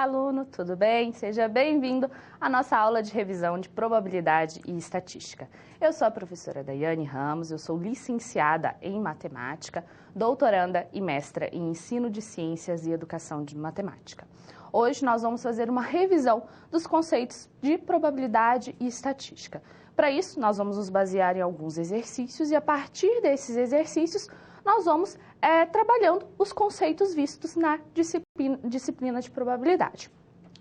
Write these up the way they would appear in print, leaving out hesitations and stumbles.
Olá, aluno, tudo bem? Seja bem-vindo à nossa aula de revisão de probabilidade e estatística. Eu sou a professora Daiane Ramos, eu sou licenciada em matemática, doutoranda e mestra em ensino de ciências e educação de matemática. Hoje nós vamos fazer uma revisão dos conceitos de probabilidade e estatística. Para isso, nós vamos nos basear em alguns exercícios e a partir desses exercícios nós vamos trabalhando os conceitos vistos na disciplina de probabilidade.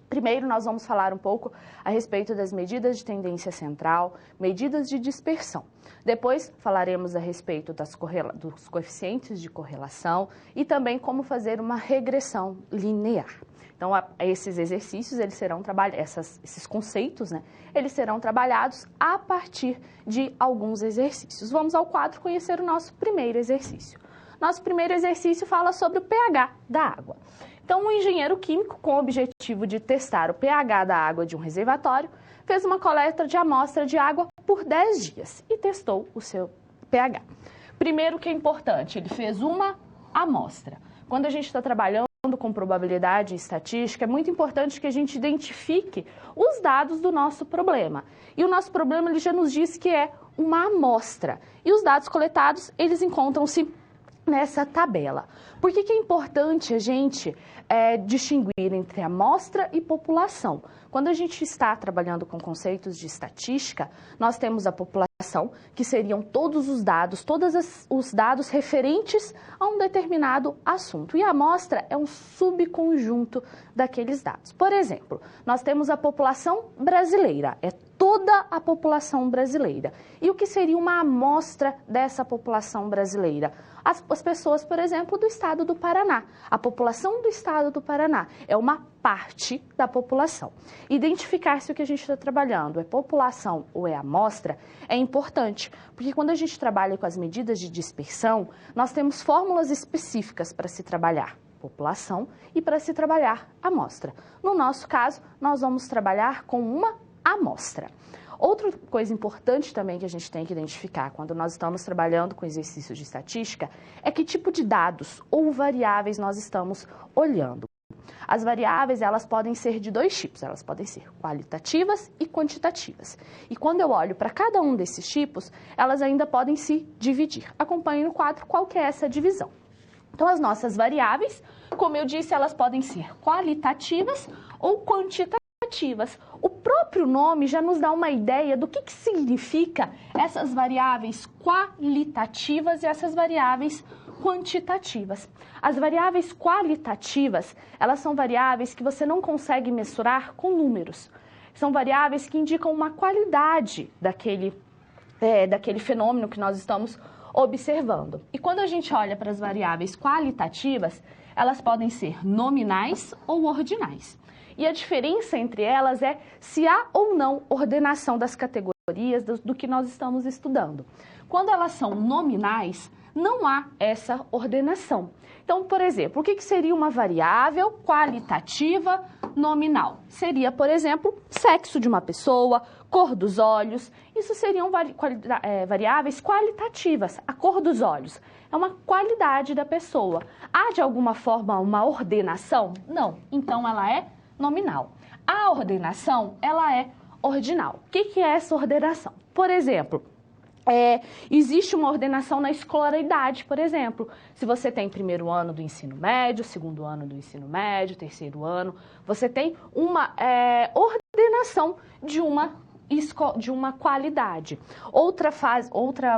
Primeiro, nós vamos falar um pouco a respeito das medidas de tendência central, medidas de dispersão. Depois, falaremos a respeito dos coeficientes de correlação e também como fazer uma regressão linear. Então, esses exercícios, esses conceitos, eles serão trabalhados a partir de alguns exercícios. Vamos ao quadro conhecer o nosso primeiro exercício. Nosso primeiro exercício fala sobre o pH da água. Então, um engenheiro químico, com o objetivo de testar o pH da água de um reservatório, fez uma coleta de amostra de água por 10 dias e testou o seu pH. Primeiro, que é importante, ele fez uma amostra. Quando a gente está trabalhando com probabilidade e estatística, é muito importante que a gente identifique os dados do nosso problema. E o nosso problema, ele já nos diz que é uma amostra. E os dados coletados, eles encontram-se nessa tabela. Por que é importante a gente distinguir entre amostra e população? Quando a gente está trabalhando com conceitos de estatística, nós temos a população, que seriam todos os dados, os dados referentes a um determinado assunto. E a amostra é um subconjunto daqueles dados. Por exemplo, nós temos a população brasileira, é toda a população brasileira. E o que seria uma amostra dessa população brasileira? As pessoas, por exemplo, do estado do Paraná. A população do estado do Paraná é uma parte da população. Identificar se o que a gente está trabalhando é população ou é amostra é importante, porque quando a gente trabalha com as medidas de dispersão, nós temos fórmulas específicas para se trabalhar população e para se trabalhar amostra. No nosso caso, nós vamos trabalhar com uma amostra. Outra coisa importante também que a gente tem que identificar quando nós estamos trabalhando com exercícios de estatística é que tipo de dados ou variáveis nós estamos olhando. As variáveis, elas podem ser de dois tipos, elas podem ser qualitativas e quantitativas. E quando eu olho para cada um desses tipos, elas ainda podem se dividir. Acompanhe no quadro qual que é essa divisão. Então, as nossas variáveis, como eu disse, elas podem ser qualitativas ou quantitativas. O próprio nome já nos dá uma ideia do que significa essas variáveis qualitativas e essas variáveis quantitativas. As variáveis qualitativas, elas são variáveis que você não consegue mensurar com números. São variáveis que indicam uma qualidade daquele fenômeno que nós estamos observando. E quando a gente olha para as variáveis qualitativas, elas podem ser nominais ou ordinais. E a diferença entre elas é se há ou não ordenação das categorias do que nós estamos estudando. Quando elas são nominais, não há essa ordenação. Então, por exemplo, o que seria uma variável qualitativa nominal? Seria, por exemplo, sexo de uma pessoa, cor dos olhos. Isso seriam variáveis qualitativas. A cor dos olhos é uma qualidade da pessoa. Há, de alguma forma, uma ordenação? Não. Então, ela é nominal. A ordenação, ela é ordinal. O que é essa ordenação? Por exemplo, existe uma ordenação na escolaridade, por exemplo. Se você tem primeiro ano do ensino médio, segundo ano do ensino médio, terceiro ano, você tem uma ordenação de uma qualidade. Outra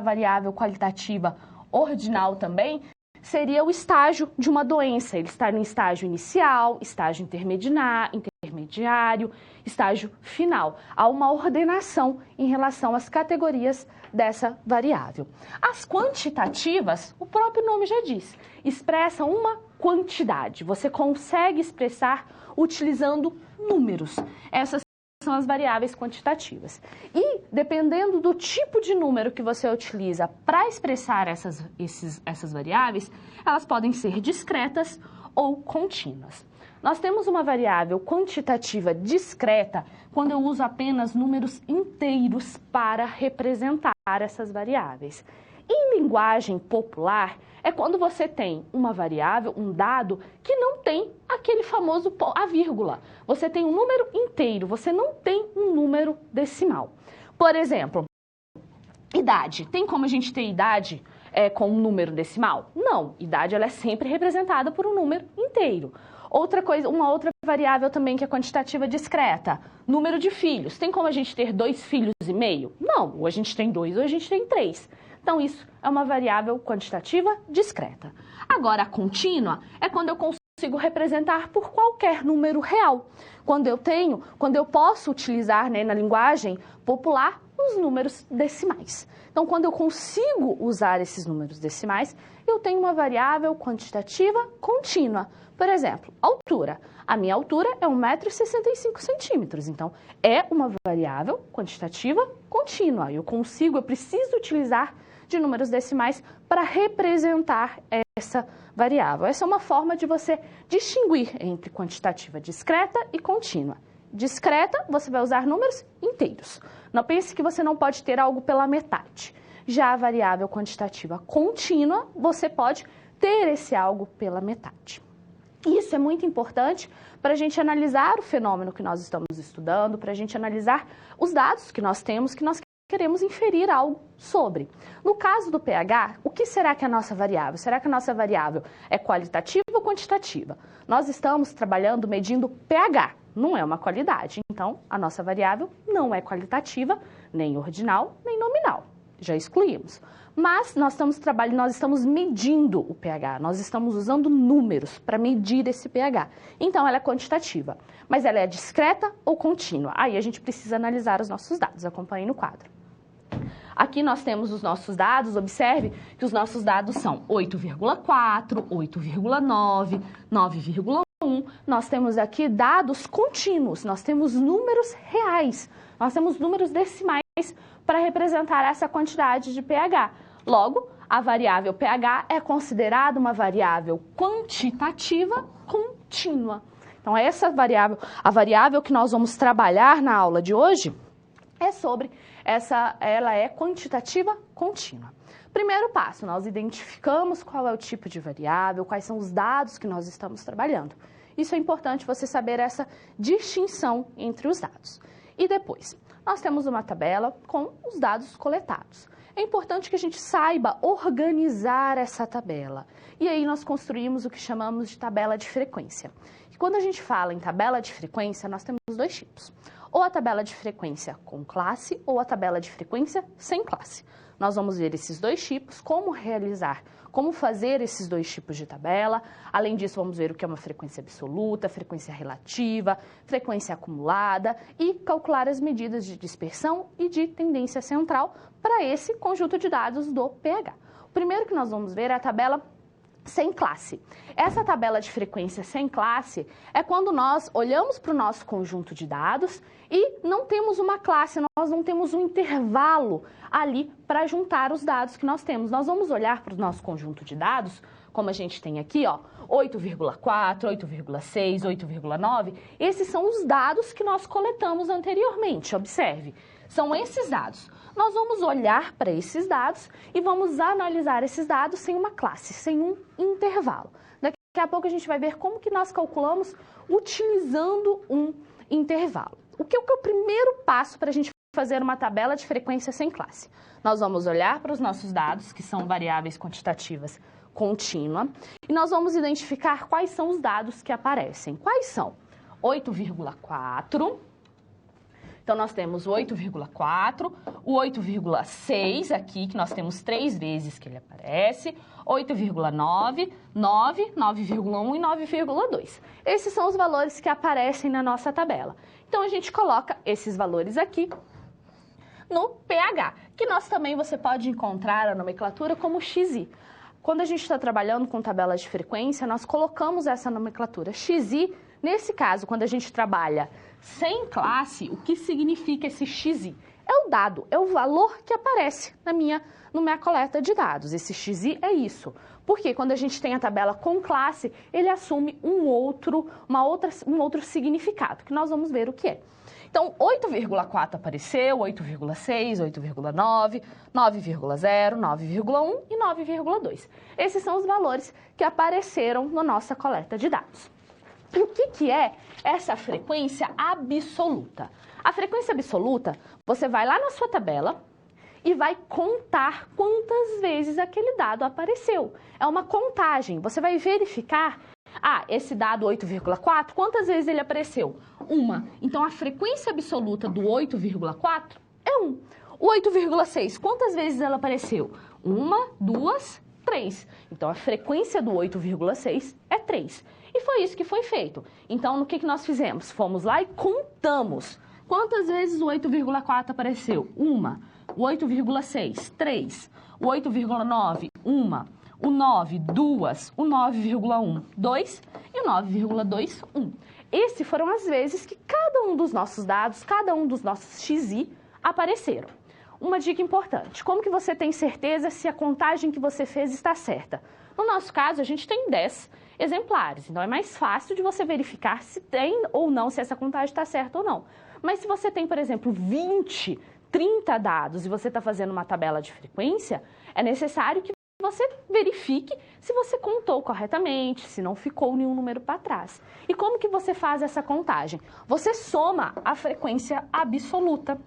variável qualitativa ordinal também seria o estágio de uma doença. Ele está no estágio inicial, estágio intermediário, estágio final. Há uma ordenação em relação às categorias dessa variável. As quantitativas, o próprio nome já diz, expressam uma quantidade. Você consegue expressar utilizando números. Essas são as variáveis quantitativas. E, dependendo do tipo de número que você utiliza para expressar essas variáveis, elas podem ser discretas ou contínuas. Nós temos uma variável quantitativa discreta quando eu uso apenas números inteiros para representar essas variáveis. Em linguagem popular, é quando você tem uma variável, um dado, que não tem aquele famoso a vírgula. Você tem um número inteiro, você não tem um número decimal. Por exemplo, idade. Tem como a gente ter idade com um número decimal? Não. Idade ela é sempre representada por um número inteiro. Outra coisa, uma outra variável também que é quantitativa discreta. Número de filhos. Tem como a gente ter 2 filhos e meio? Não. Ou a gente tem 2 ou a gente tem 3. Então, isso é uma variável quantitativa discreta. Agora, a contínua é quando eu consigo representar por qualquer número real. Quando eu posso utilizar, né, na linguagem popular os números decimais. Então, quando eu consigo usar esses números decimais, eu tenho uma variável quantitativa contínua. Por exemplo, altura. A minha altura é 1,65 m. Então, é uma variável quantitativa contínua. Eu preciso utilizar de números decimais para representar essa variável. Essa é uma forma de você distinguir entre quantitativa discreta e contínua. Discreta, você vai usar números inteiros. Não pense que você não pode ter algo pela metade. Já a variável quantitativa contínua, você pode ter esse algo pela metade. Isso é muito importante para a gente analisar o fenômeno que nós estamos estudando, para a gente analisar os dados que nós temos, que nós queremos inferir algo sobre. No caso do pH, o que será que é a nossa variável? Será que a nossa variável é qualitativa ou quantitativa? Nós estamos trabalhando medindo pH, não é uma qualidade. Então, a nossa variável não é qualitativa, nem ordinal, nem nominal. Já excluímos. Mas nós estamos medindo o pH, nós estamos usando números para medir esse pH. Então, ela é quantitativa. Mas ela é discreta ou contínua? Aí a gente precisa analisar os nossos dados. Acompanhe no quadro. Aqui nós temos os nossos dados, observe que os nossos dados são 8,4, 8,9, 9,1. Nós temos aqui dados contínuos, nós temos números reais, nós temos números decimais para representar essa quantidade de pH. Logo, a variável pH é considerada uma variável quantitativa contínua. Então, essa variável, a variável que nós vamos trabalhar na aula de hoje ela é quantitativa contínua. Primeiro passo, nós identificamos qual é o tipo de variável, quais são os dados que nós estamos trabalhando. Isso é importante você saber essa distinção entre os dados. E depois, nós temos uma tabela com os dados coletados. É importante que a gente saiba organizar essa tabela. E aí nós construímos o que chamamos de tabela de frequência. E quando a gente fala em tabela de frequência, nós temos 2 tipos. Ou a tabela de frequência com classe ou a tabela de frequência sem classe. Nós vamos ver esses 2 tipos, como fazer esses 2 tipos de tabela. Além disso, vamos ver o que é uma frequência absoluta, frequência relativa, frequência acumulada e calcular as medidas de dispersão e de tendência central para esse conjunto de dados do pH. O primeiro que nós vamos ver é a tabela sem classe. Essa tabela de frequência sem classe é quando nós olhamos para o nosso conjunto de dados e não temos uma classe, nós não temos um intervalo ali para juntar os dados que nós temos. Nós vamos olhar para o nosso conjunto de dados, como a gente tem aqui, 8,4, 8,6, 8,9. Esses são os dados que nós coletamos anteriormente, observe. São esses dados. Nós vamos olhar para esses dados e vamos analisar esses dados sem uma classe, sem um intervalo. Daqui a pouco a gente vai ver como que nós calculamos utilizando um intervalo. O que é o primeiro passo para a gente fazer uma tabela de frequência sem classe? Nós vamos olhar para os nossos dados, que são variáveis quantitativas contínua, e nós vamos identificar quais são os dados que aparecem. Quais são? 8,4... Então, nós temos o 8,4, o 8,6 aqui, que nós temos 3 vezes que ele aparece, 8,9, 9, 9,1 e 9,2. Esses são os valores que aparecem na nossa tabela. Então, a gente coloca esses valores aqui no pH, que você pode encontrar a nomenclatura como XI. Quando a gente está trabalhando com tabelas de frequência, nós colocamos essa nomenclatura XI. Nesse caso, quando a gente trabalha sem classe, o que significa esse XI? É o dado, é o valor que aparece na minha coleta de dados. Esse XI é isso. Porque quando a gente tem a tabela com classe, ele assume um outro significado, que nós vamos ver o que é. Então, 8,4 apareceu, 8,6, 8,9, 9,0, 9,1 e 9,2. Esses são os valores que apareceram na nossa coleta de dados. E o que é essa frequência absoluta? A frequência absoluta, você vai lá na sua tabela e vai contar quantas vezes aquele dado apareceu. É uma contagem, você vai verificar, esse dado 8,4, quantas vezes ele apareceu? Uma. Então, a frequência absoluta do 8,4 é 1. O 8,6, quantas vezes ela apareceu? 1, 2, 3. Então, a frequência do 8,6 é 3. E foi isso que foi feito. Então, no que nós fizemos? Fomos lá e contamos. Quantas vezes o 8,4 apareceu? 1. O 8,6, 3. O 8,9, 1. O 9, 2. O 9,1, 2. E o 9,2, 1. Essas foram as vezes que cada um dos nossos dados, cada um dos nossos XI apareceram. Uma dica importante, como que você tem certeza se a contagem que você fez está certa? No nosso caso, a gente tem 10 exemplares, então é mais fácil de você verificar se tem ou não, se essa contagem está certa ou não. Mas se você tem, por exemplo, 20, 30 dados e você está fazendo uma tabela de frequência, é necessário que você verifique se você contou corretamente, se não ficou nenhum número para trás. E como que você faz essa contagem? Você soma a frequência absoluta.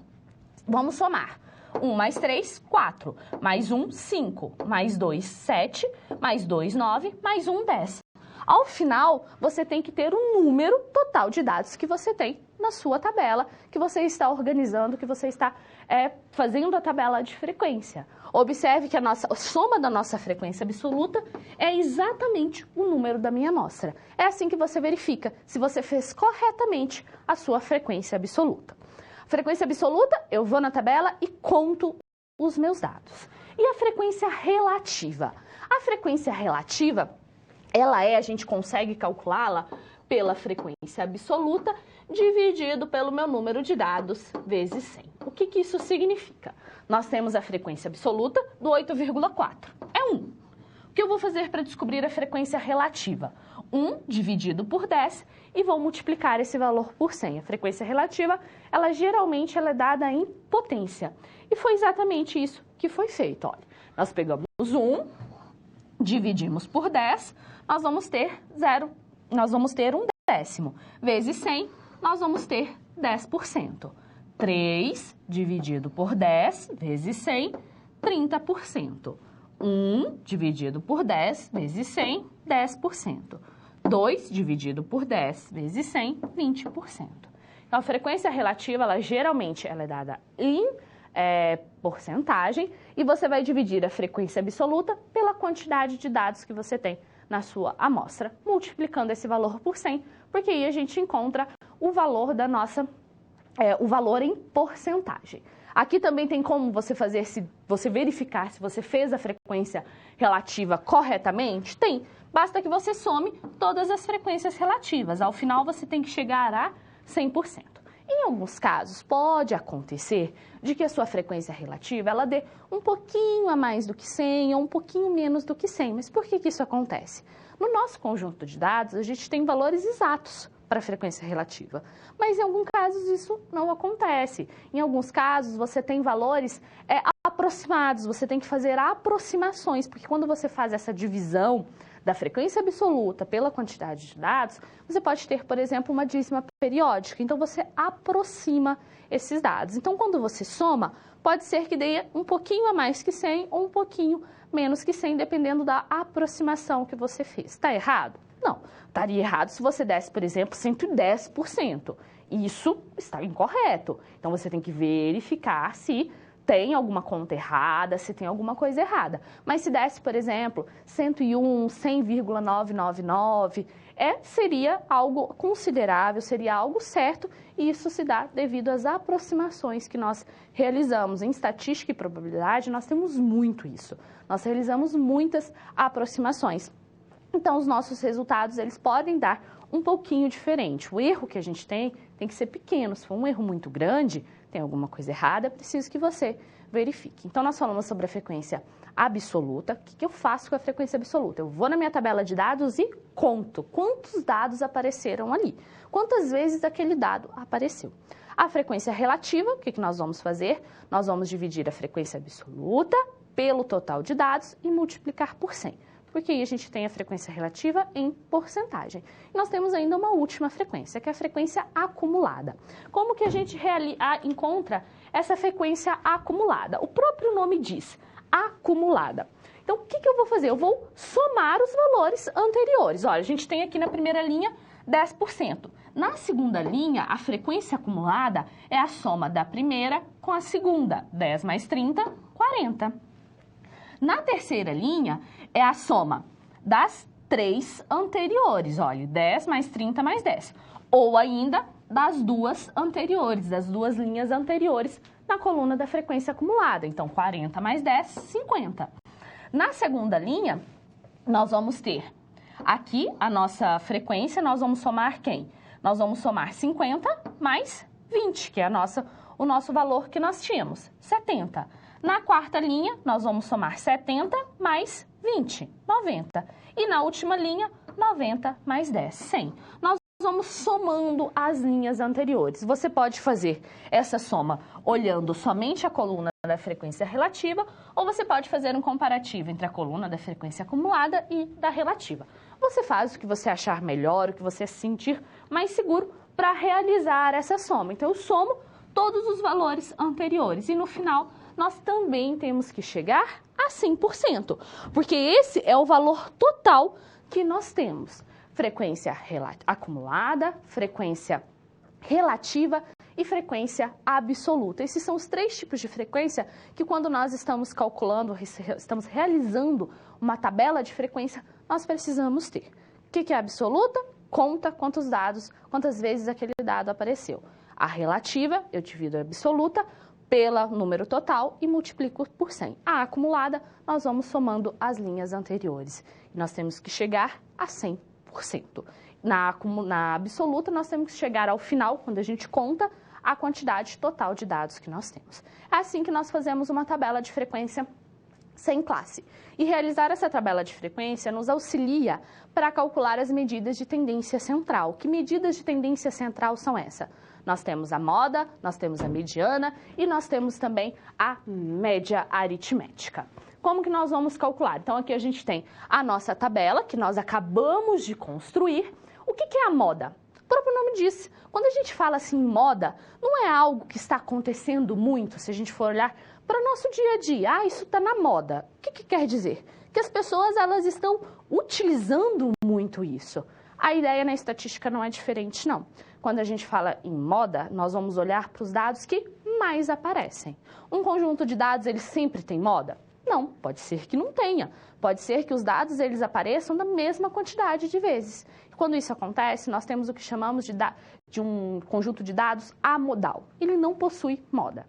Vamos somar. 1 mais 3, 4. Mais 1, 5. Mais 2, 7. Mais 2, 9. Mais 1, 10. Ao final, você tem que ter um número total de dados que você tem na sua tabela, que você está organizando, que você está fazendo a tabela de frequência. Observe que a soma da nossa frequência absoluta é exatamente o número da minha amostra. É assim que você verifica se você fez corretamente a sua frequência absoluta. Frequência absoluta, eu vou na tabela e conto os meus dados. E a frequência relativa? A frequência relativa, a gente consegue calculá-la pela frequência absoluta dividido pelo meu número de dados vezes 100. O que isso significa? Nós temos a frequência absoluta do 8,4. É 1. O que eu vou fazer para descobrir a frequência relativa? 1 dividido por 10 e vou multiplicar esse valor por 100. A frequência relativa, geralmente é dada em potência. E foi exatamente isso que foi feito. Olha, nós pegamos 1, dividimos por 10, nós vamos ter 1 décimo. Vezes 100, nós vamos ter 10%. 3 dividido por 10 vezes 100, 30%. 1 dividido por 10 vezes 100, 10%. 2 dividido por 10 vezes 100, 20%. Então, a frequência relativa, geralmente é dada em porcentagem e você vai dividir a frequência absoluta pela quantidade de dados que você tem na sua amostra, multiplicando esse valor por 100, porque aí a gente encontra o valor da nossa, o valor em porcentagem. Aqui também tem como você verificar se você fez a frequência relativa corretamente? Tem. Basta que você some todas as frequências relativas. Ao final, você tem que chegar a 100%. Em alguns casos, pode acontecer de que a sua frequência relativa dê um pouquinho a mais do que 100 ou um pouquinho menos do que 100. Mas por que isso acontece? No nosso conjunto de dados, a gente tem valores exatos para a frequência relativa, mas em alguns casos isso não acontece. Em alguns casos, você tem valores aproximados, você tem que fazer aproximações, porque quando você faz essa divisão da frequência absoluta pela quantidade de dados, você pode ter, por exemplo, uma dízima periódica. Então, você aproxima esses dados. Então, quando você soma, pode ser que dê um pouquinho a mais que 100 ou um pouquinho menos que 100, dependendo da aproximação que você fez. Está errado? Não. Estaria errado se você desse, por exemplo, 110%. Isso está incorreto. Então, você tem que verificar se tem alguma conta errada, se tem alguma coisa errada. Mas se desse, por exemplo, 101, 100,999, seria algo considerável, seria algo certo, e isso se dá devido às aproximações que nós realizamos. Em estatística e probabilidade, nós temos muito isso. Nós realizamos muitas aproximações. Então, os nossos resultados, eles podem dar um pouquinho diferente. O erro que a gente tem que ser pequeno. Se for um erro muito grande, tem alguma coisa errada, é preciso que você verifique. Então, nós falamos sobre a frequência absoluta. O que eu faço com a frequência absoluta? Eu vou na minha tabela de dados e conto quantos dados apareceram ali. Quantas vezes aquele dado apareceu. A frequência relativa, o que nós vamos fazer? Nós vamos dividir a frequência absoluta pelo total de dados e multiplicar por 100. Porque aí a gente tem a frequência relativa em porcentagem. E nós temos ainda uma última frequência, que é a frequência acumulada. Como que a gente encontra essa frequência acumulada? O próprio nome diz, acumulada. Então, o que eu vou fazer? Eu vou somar os valores anteriores. Olha, a gente tem aqui na primeira linha 10%. Na segunda linha, a frequência acumulada é a soma da primeira com a segunda. 10 mais 30, 40. Na terceira linha, é a soma das 3 anteriores. Olha, 10 mais 30 mais 10. Ou ainda das duas anteriores, das duas linhas anteriores na coluna da frequência acumulada. Então, 40 mais 10, 50. Na segunda linha, nós vamos ter aqui a nossa frequência, nós vamos somar quem? Nós vamos somar 50 mais 20, que é o nosso valor que nós tínhamos, 70. Na quarta linha, nós vamos somar 70 mais 20, 90. E na última linha, 90 mais 10, 100. Nós vamos somando as linhas anteriores. Você pode fazer essa soma olhando somente a coluna da frequência relativa, ou você pode fazer um comparativo entre a coluna da frequência acumulada e da relativa. Você faz o que você achar melhor, o que você sentir mais seguro para realizar essa soma. Então, eu somo todos os valores anteriores e no final nós também temos que chegar a 100%, porque esse é o valor total que nós temos. Frequência acumulada, frequência relativa e frequência absoluta. Esses são os 3 tipos de frequência que quando nós estamos calculando, estamos realizando uma tabela de frequência, nós precisamos ter. O que é absoluta? Conta quantos dados, quantas vezes aquele dado apareceu. A relativa, eu divido a absoluta pelo número total e multiplico por 100. A acumulada, nós vamos somando as linhas anteriores. E nós temos que chegar a 100%. Na absoluta, nós temos que chegar ao final, quando a gente conta a quantidade total de dados que nós temos. É assim que nós fazemos uma tabela de frequência sem classe. E realizar essa tabela de frequência nos auxilia para calcular as medidas de tendência central. Que medidas de tendência central são essas? Nós temos a moda, nós temos a mediana e nós temos também a média aritmética. Como que nós vamos calcular? Então, aqui a gente tem a nossa tabela, que nós acabamos de construir. O que é a moda? O próprio nome diz. Quando a gente fala assim moda, não é algo que está acontecendo muito, se a gente for olhar para o nosso dia a dia. Ah, isso está na moda. O que quer dizer? Que as pessoas elas estão utilizando muito isso. A ideia na estatística não é diferente, não. Quando a gente fala em moda, nós vamos olhar para os dados que mais aparecem. Um conjunto de dados, ele sempre tem moda? Não, pode ser que não tenha. Pode ser que os dados eles apareçam na mesma quantidade de vezes. E quando isso acontece, nós temos o que chamamos de um conjunto de dados amodal. Ele não possui moda.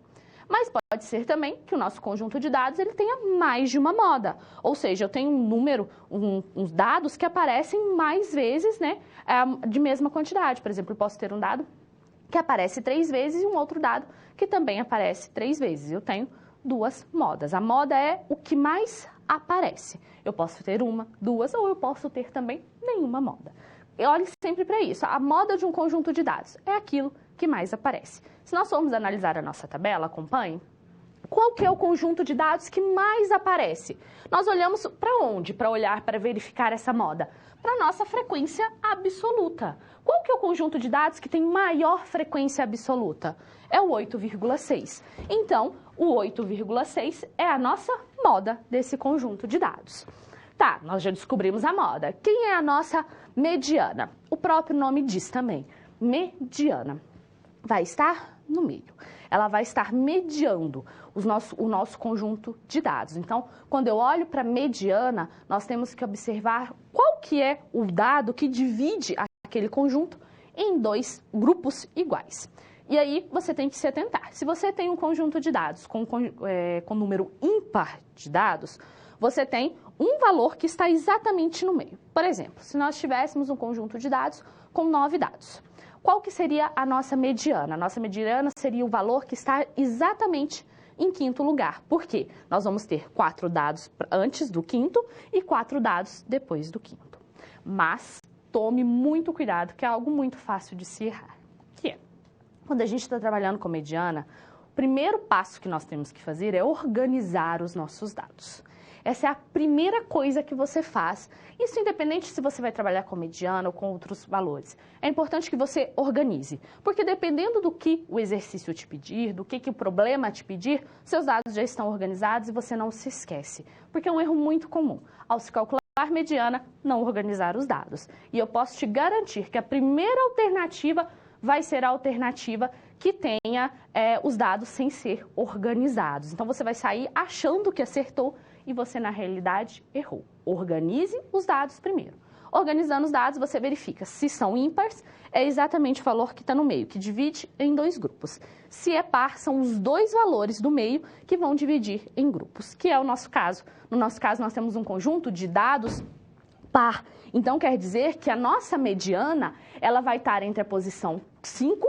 Mas pode ser também que o nosso conjunto de dados ele tenha mais de uma moda. Ou seja, eu tenho um número, uns dados que aparecem mais vezes, né, de mesma quantidade. Por exemplo, eu posso ter um dado que aparece 3 vezes e um outro dado que também aparece 3 vezes. Eu tenho 2 modas. A moda é o que mais aparece. Eu posso ter 1, 2 ou eu posso ter também nenhuma moda. Olhe sempre para isso. A moda de um conjunto de dados é aquilo que mais aparece. Se nós formos analisar a nossa tabela, acompanhe, qual que é o conjunto de dados que mais aparece? Nós olhamos para onde? Para olhar, para verificar essa moda? Para a nossa frequência absoluta. Qual que é o conjunto de dados que tem maior frequência absoluta? É o 8,6. Então, o 8,6 é a nossa moda desse conjunto de dados. Tá, nós já descobrimos a moda. Quem é a nossa mediana? O próprio nome diz também. Mediana. Vai estar no meio. Ela vai estar mediando o nosso conjunto de dados. Então, quando eu olho para a mediana, nós temos que observar qual que é o dado que divide aquele conjunto em 2 grupos iguais. E aí, você tem que se atentar. Se você tem um conjunto de dados com número ímpar de dados, você tem um valor que está exatamente no meio. Por exemplo, se nós tivéssemos um conjunto de dados com 9 dados, qual que seria a nossa mediana? A nossa mediana seria o valor que está exatamente em 5º lugar. Por quê? Nós vamos ter 4 dados antes do 5º e 4 dados depois do 5º. Mas tome muito cuidado, que é algo muito fácil de se errar. Que é, quando a gente está trabalhando com mediana, o primeiro passo que nós temos que fazer é organizar os nossos dados. Essa é a primeira coisa que você faz. Isso independente se você vai trabalhar com mediana ou com outros valores. É importante que você organize, porque dependendo do que o exercício te pedir, do que o problema te pedir, seus dados já estão organizados e você não se esquece. Porque é um erro muito comum. Ao se calcular mediana, não organizar os dados. E eu posso te garantir que a primeira alternativa vai ser a alternativa que tenha os dados sem ser organizados. Então, você vai sair achando que acertou e você, na realidade, errou. Organize os dados primeiro. Organizando os dados, você verifica se são ímpares, é exatamente o valor que está no meio, que divide em dois grupos. Se é par, são os dois valores do meio que vão dividir em grupos, que é o nosso caso. No nosso caso, nós temos um conjunto de dados par. Então, quer dizer que a nossa mediana, ela vai estar entre a posição 5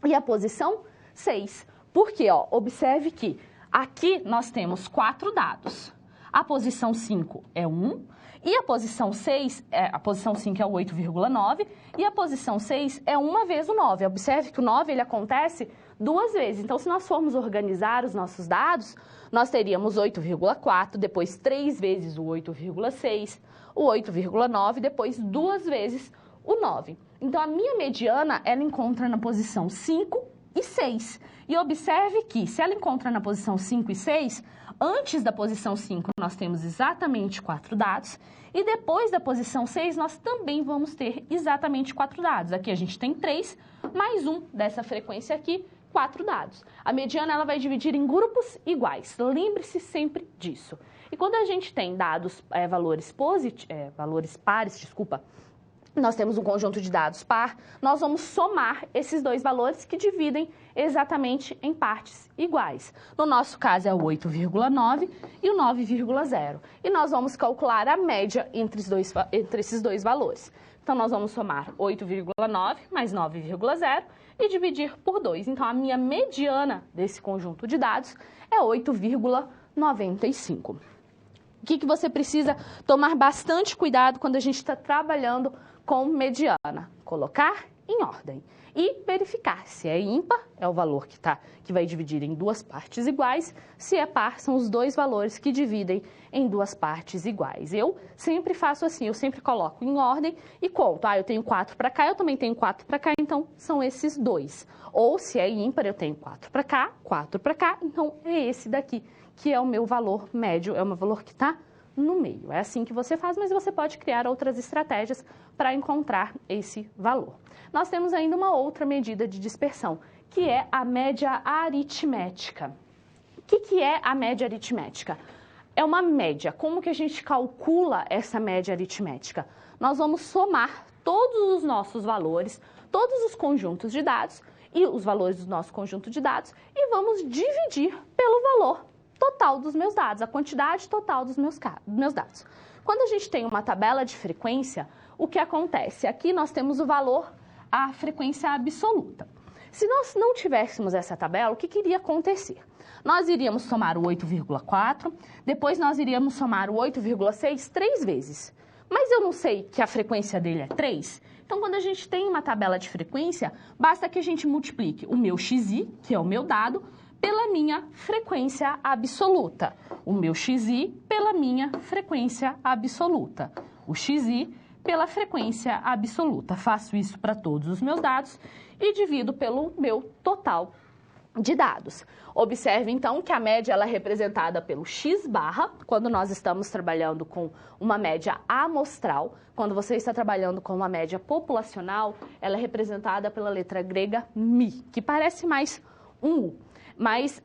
e a posição 6. Por quê? Observe que aqui nós temos 4 dados. A posição 5 é 1, e a posição 6, a posição 5 é o 8,9, e a posição 6 é 1 vezes o 9. Observe que o 9 ele acontece 2 vezes. Então, se nós formos organizar os nossos dados, nós teríamos 8,4, depois 3 vezes o 8,6, o 8,9, depois 2 vezes o 9. Então, a minha mediana, ela encontra na posição 5 e 6. E observe que, se ela encontra na posição 5 e 6, antes da posição 5 nós temos exatamente 4 dados, e depois da posição 6 nós também vamos ter exatamente 4 dados. Aqui a gente tem 3, mais um dessa frequência aqui, 4 dados. A mediana ela vai dividir em grupos iguais, lembre-se sempre disso. E quando a gente tem dados, valores pares, nós temos um conjunto de dados par, nós vamos somar esses dois valores que dividem exatamente em partes iguais. No nosso caso é o 8,9 e o 9,0. E nós vamos calcular a média entre esses dois valores. Então, nós vamos somar 8,9 mais 9,0 e dividir por 2. Então, a minha mediana desse conjunto de dados é 8,95. O que você precisa tomar bastante cuidado quando a gente está trabalhando com mediana? Colocar em ordem e verificar se é ímpar, é o valor que vai dividir em duas partes iguais, se é par, são os dois valores que dividem em duas partes iguais. Eu sempre faço assim, eu sempre coloco em ordem e conto. Eu tenho 4 para cá, eu também tenho 4 para cá, então são esses dois. Ou se é ímpar, eu tenho 4 para cá, 4 para cá, então é esse daqui, que é o meu valor médio, é o meu valor que está no meio. É assim que você faz, mas você pode criar outras estratégias para encontrar esse valor. Nós temos ainda uma outra medida de dispersão, que é a média aritmética. O que é a média aritmética? É uma média. Como que a gente calcula essa média aritmética? Nós vamos somar todos os nossos valores, todos os conjuntos de dados e os valores do nosso conjunto de dados e vamos dividir pelo valor total dos meus dados, a quantidade total dos meus dados. Quando a gente tem uma tabela de frequência, o que acontece? Aqui nós temos o valor, a frequência absoluta. Se nós não tivéssemos essa tabela, o que iria acontecer? Nós iríamos somar o 8,4, depois nós iríamos somar o 8,6 3 vezes. Mas eu não sei que a frequência dele é 3, então quando a gente tem uma tabela de frequência, basta que a gente multiplique o meu xi, que é o meu dado, pela minha frequência absoluta. O meu xi pela minha frequência absoluta. O xi pela frequência absoluta. Faço isso para todos os meus dados e divido pelo meu total de dados. Observe, então, que a média ela é representada pelo x barra, quando nós estamos trabalhando com uma média amostral. Quando você está trabalhando com uma média populacional, ela é representada pela letra grega mi, que parece mais um u. Mas,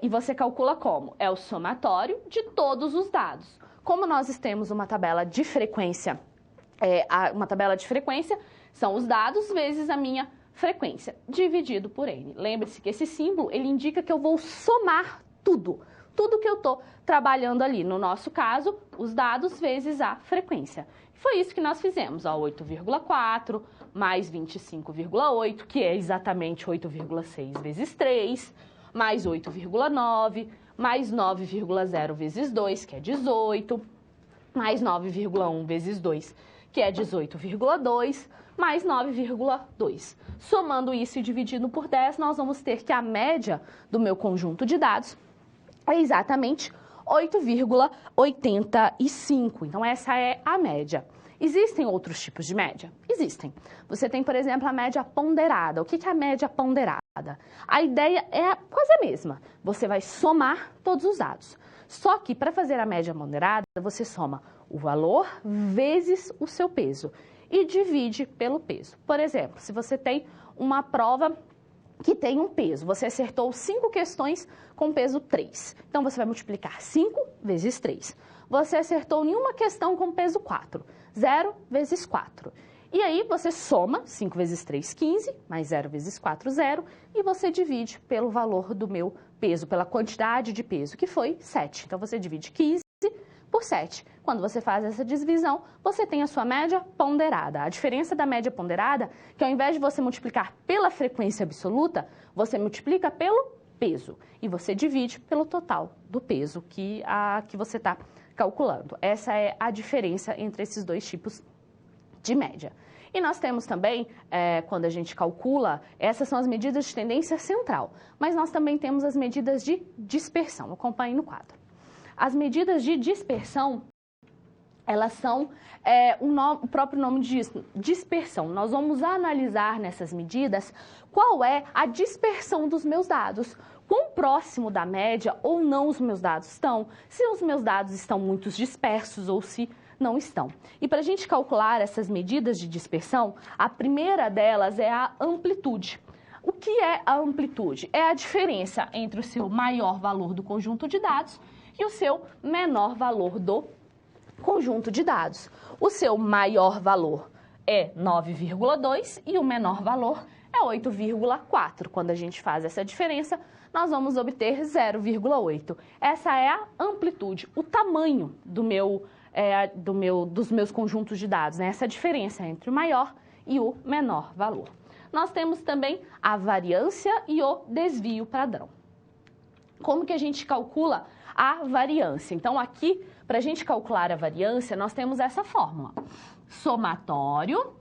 e você calcula como? É o somatório de todos os dados. Como nós temos uma tabela de frequência, são os dados vezes a minha frequência, dividido por n. Lembre-se que esse símbolo, ele indica que eu vou somar tudo que eu estou trabalhando ali. No nosso caso, os dados vezes a frequência. Foi isso que nós fizemos, 8,4 mais 25,8, que é exatamente 8,6 vezes 3, mais 8,9, mais 9,0 vezes 2, que é 18, mais 9,1 vezes 2, que é 18,2 mais 9,2. Somando isso e dividindo por 10, nós vamos ter que a média do meu conjunto de dados é exatamente 8,85. Então, essa é a média. Existem outros tipos de média? Existem. Você tem, por exemplo, a média ponderada. O que é a média ponderada? A ideia é quase a mesma. Você vai somar todos os dados. Só que, para fazer a média ponderada, você soma o valor vezes o seu peso e divide pelo peso. Por exemplo, se você tem uma prova que tem um peso, você acertou 5 questões com peso 3. Então, você vai multiplicar 5 vezes 3. Você acertou nenhuma questão com peso 4. 0 vezes 4. E aí, você soma 5 vezes 3, 15, mais 0 vezes 4, 0, e você divide pelo valor do meu peso, pela quantidade de peso, que foi 7. Então, você divide 15 por 7. Quando você faz essa divisão, você tem a sua média ponderada. A diferença da média ponderada é que ao invés de você multiplicar pela frequência absoluta, você multiplica pelo peso e você divide pelo total do peso que você está calculando. Essa é a diferença entre esses dois tipos de média. E nós temos também, quando a gente calcula, essas são as medidas de tendência central, mas nós também temos as medidas de dispersão. Acompanhe no quadro. As medidas de dispersão, elas são o próprio nome de dispersão. Nós vamos analisar nessas medidas qual é a dispersão dos meus dados, quão próximo da média ou não os meus dados estão, se os meus dados estão muito dispersos ou se não estão. E para a gente calcular essas medidas de dispersão, a primeira delas é a amplitude. O que é a amplitude? É a diferença entre o seu maior valor do conjunto de dados e o seu menor valor do conjunto de dados. O seu maior valor é 9,2 e o menor valor é 8,4. Quando a gente faz essa diferença, nós vamos obter 0,8. Essa é a amplitude, o tamanho dos meus conjuntos de dados, né? Essa diferença entre o maior e o menor valor. Nós temos também a variância e o desvio padrão. Como que a gente calcula a variância? Então, aqui, para a gente calcular a variância, nós temos essa fórmula. Somatório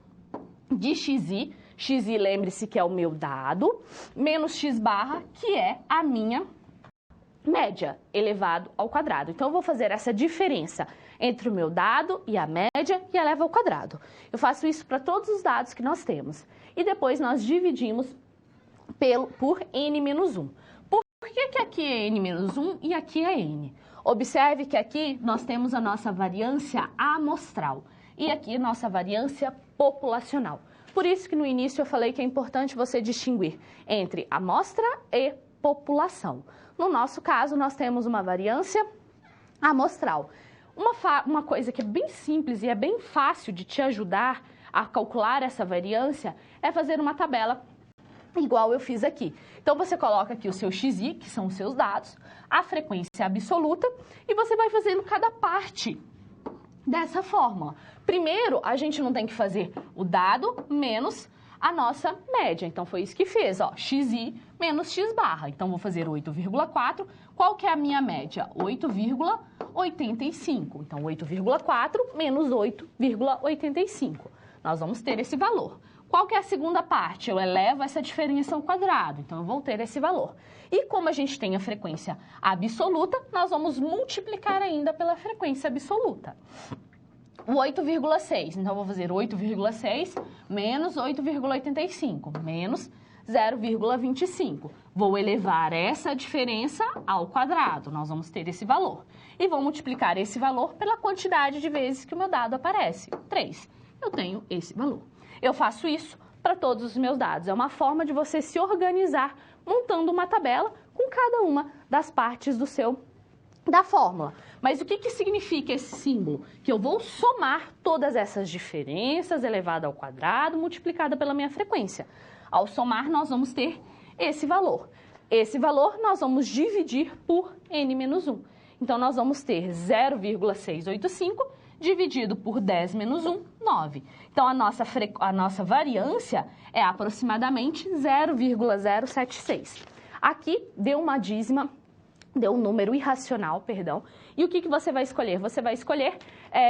de xi, xi, lembre-se que é o meu dado, menos x barra, que é a minha média, elevado ao quadrado. Então, eu vou fazer essa diferença entre o meu dado e a média e eleva ao quadrado. Eu faço isso para todos os dados que nós temos. E depois nós dividimos por n-1. Por que aqui é n-1 e aqui é n? Observe que aqui nós temos a nossa variância amostral e aqui nossa variância populacional. Por isso que no início eu falei que é importante você distinguir entre amostra e população. No nosso caso, nós temos uma variância amostral. Uma coisa que é bem simples e é bem fácil de te ajudar a calcular essa variância é fazer uma tabela igual eu fiz aqui. Então, você coloca aqui o seu xi, que são os seus dados, a frequência absoluta, e você vai fazendo cada parte dessa fórmula. Primeiro, a gente não tem que fazer o dado menos a nossa média. Então, foi isso que fez, ó, xi menos x barra. Então, vou fazer 8,4. Qual que é a minha média? 8,85. Então, 8,4 menos 8,85. Nós vamos ter esse valor. Qual que é a segunda parte? Eu elevo essa diferença ao quadrado, então eu vou ter esse valor. E como a gente tem a frequência absoluta, nós vamos multiplicar ainda pela frequência absoluta. O 8,6, então eu vou fazer 8,6 menos 8,85, menos 0,25. Vou elevar essa diferença ao quadrado, nós vamos ter esse valor. E vou multiplicar esse valor pela quantidade de vezes que o meu dado aparece, 3. Eu tenho esse valor. Eu faço isso para todos os meus dados. É uma forma de você se organizar montando uma tabela com cada uma das partes da fórmula. Mas o que significa esse símbolo? Que eu vou somar todas essas diferenças elevada ao quadrado multiplicada pela minha frequência. Ao somar, nós vamos ter esse valor. Esse valor nós vamos dividir por n-1. Então, nós vamos ter 0,685 dividido por 10 menos 1, 9. Então, a nossa variância é aproximadamente 0,076. Aqui deu uma dízima deu um número irracional, perdão. E o que você vai escolher? Você vai escolher,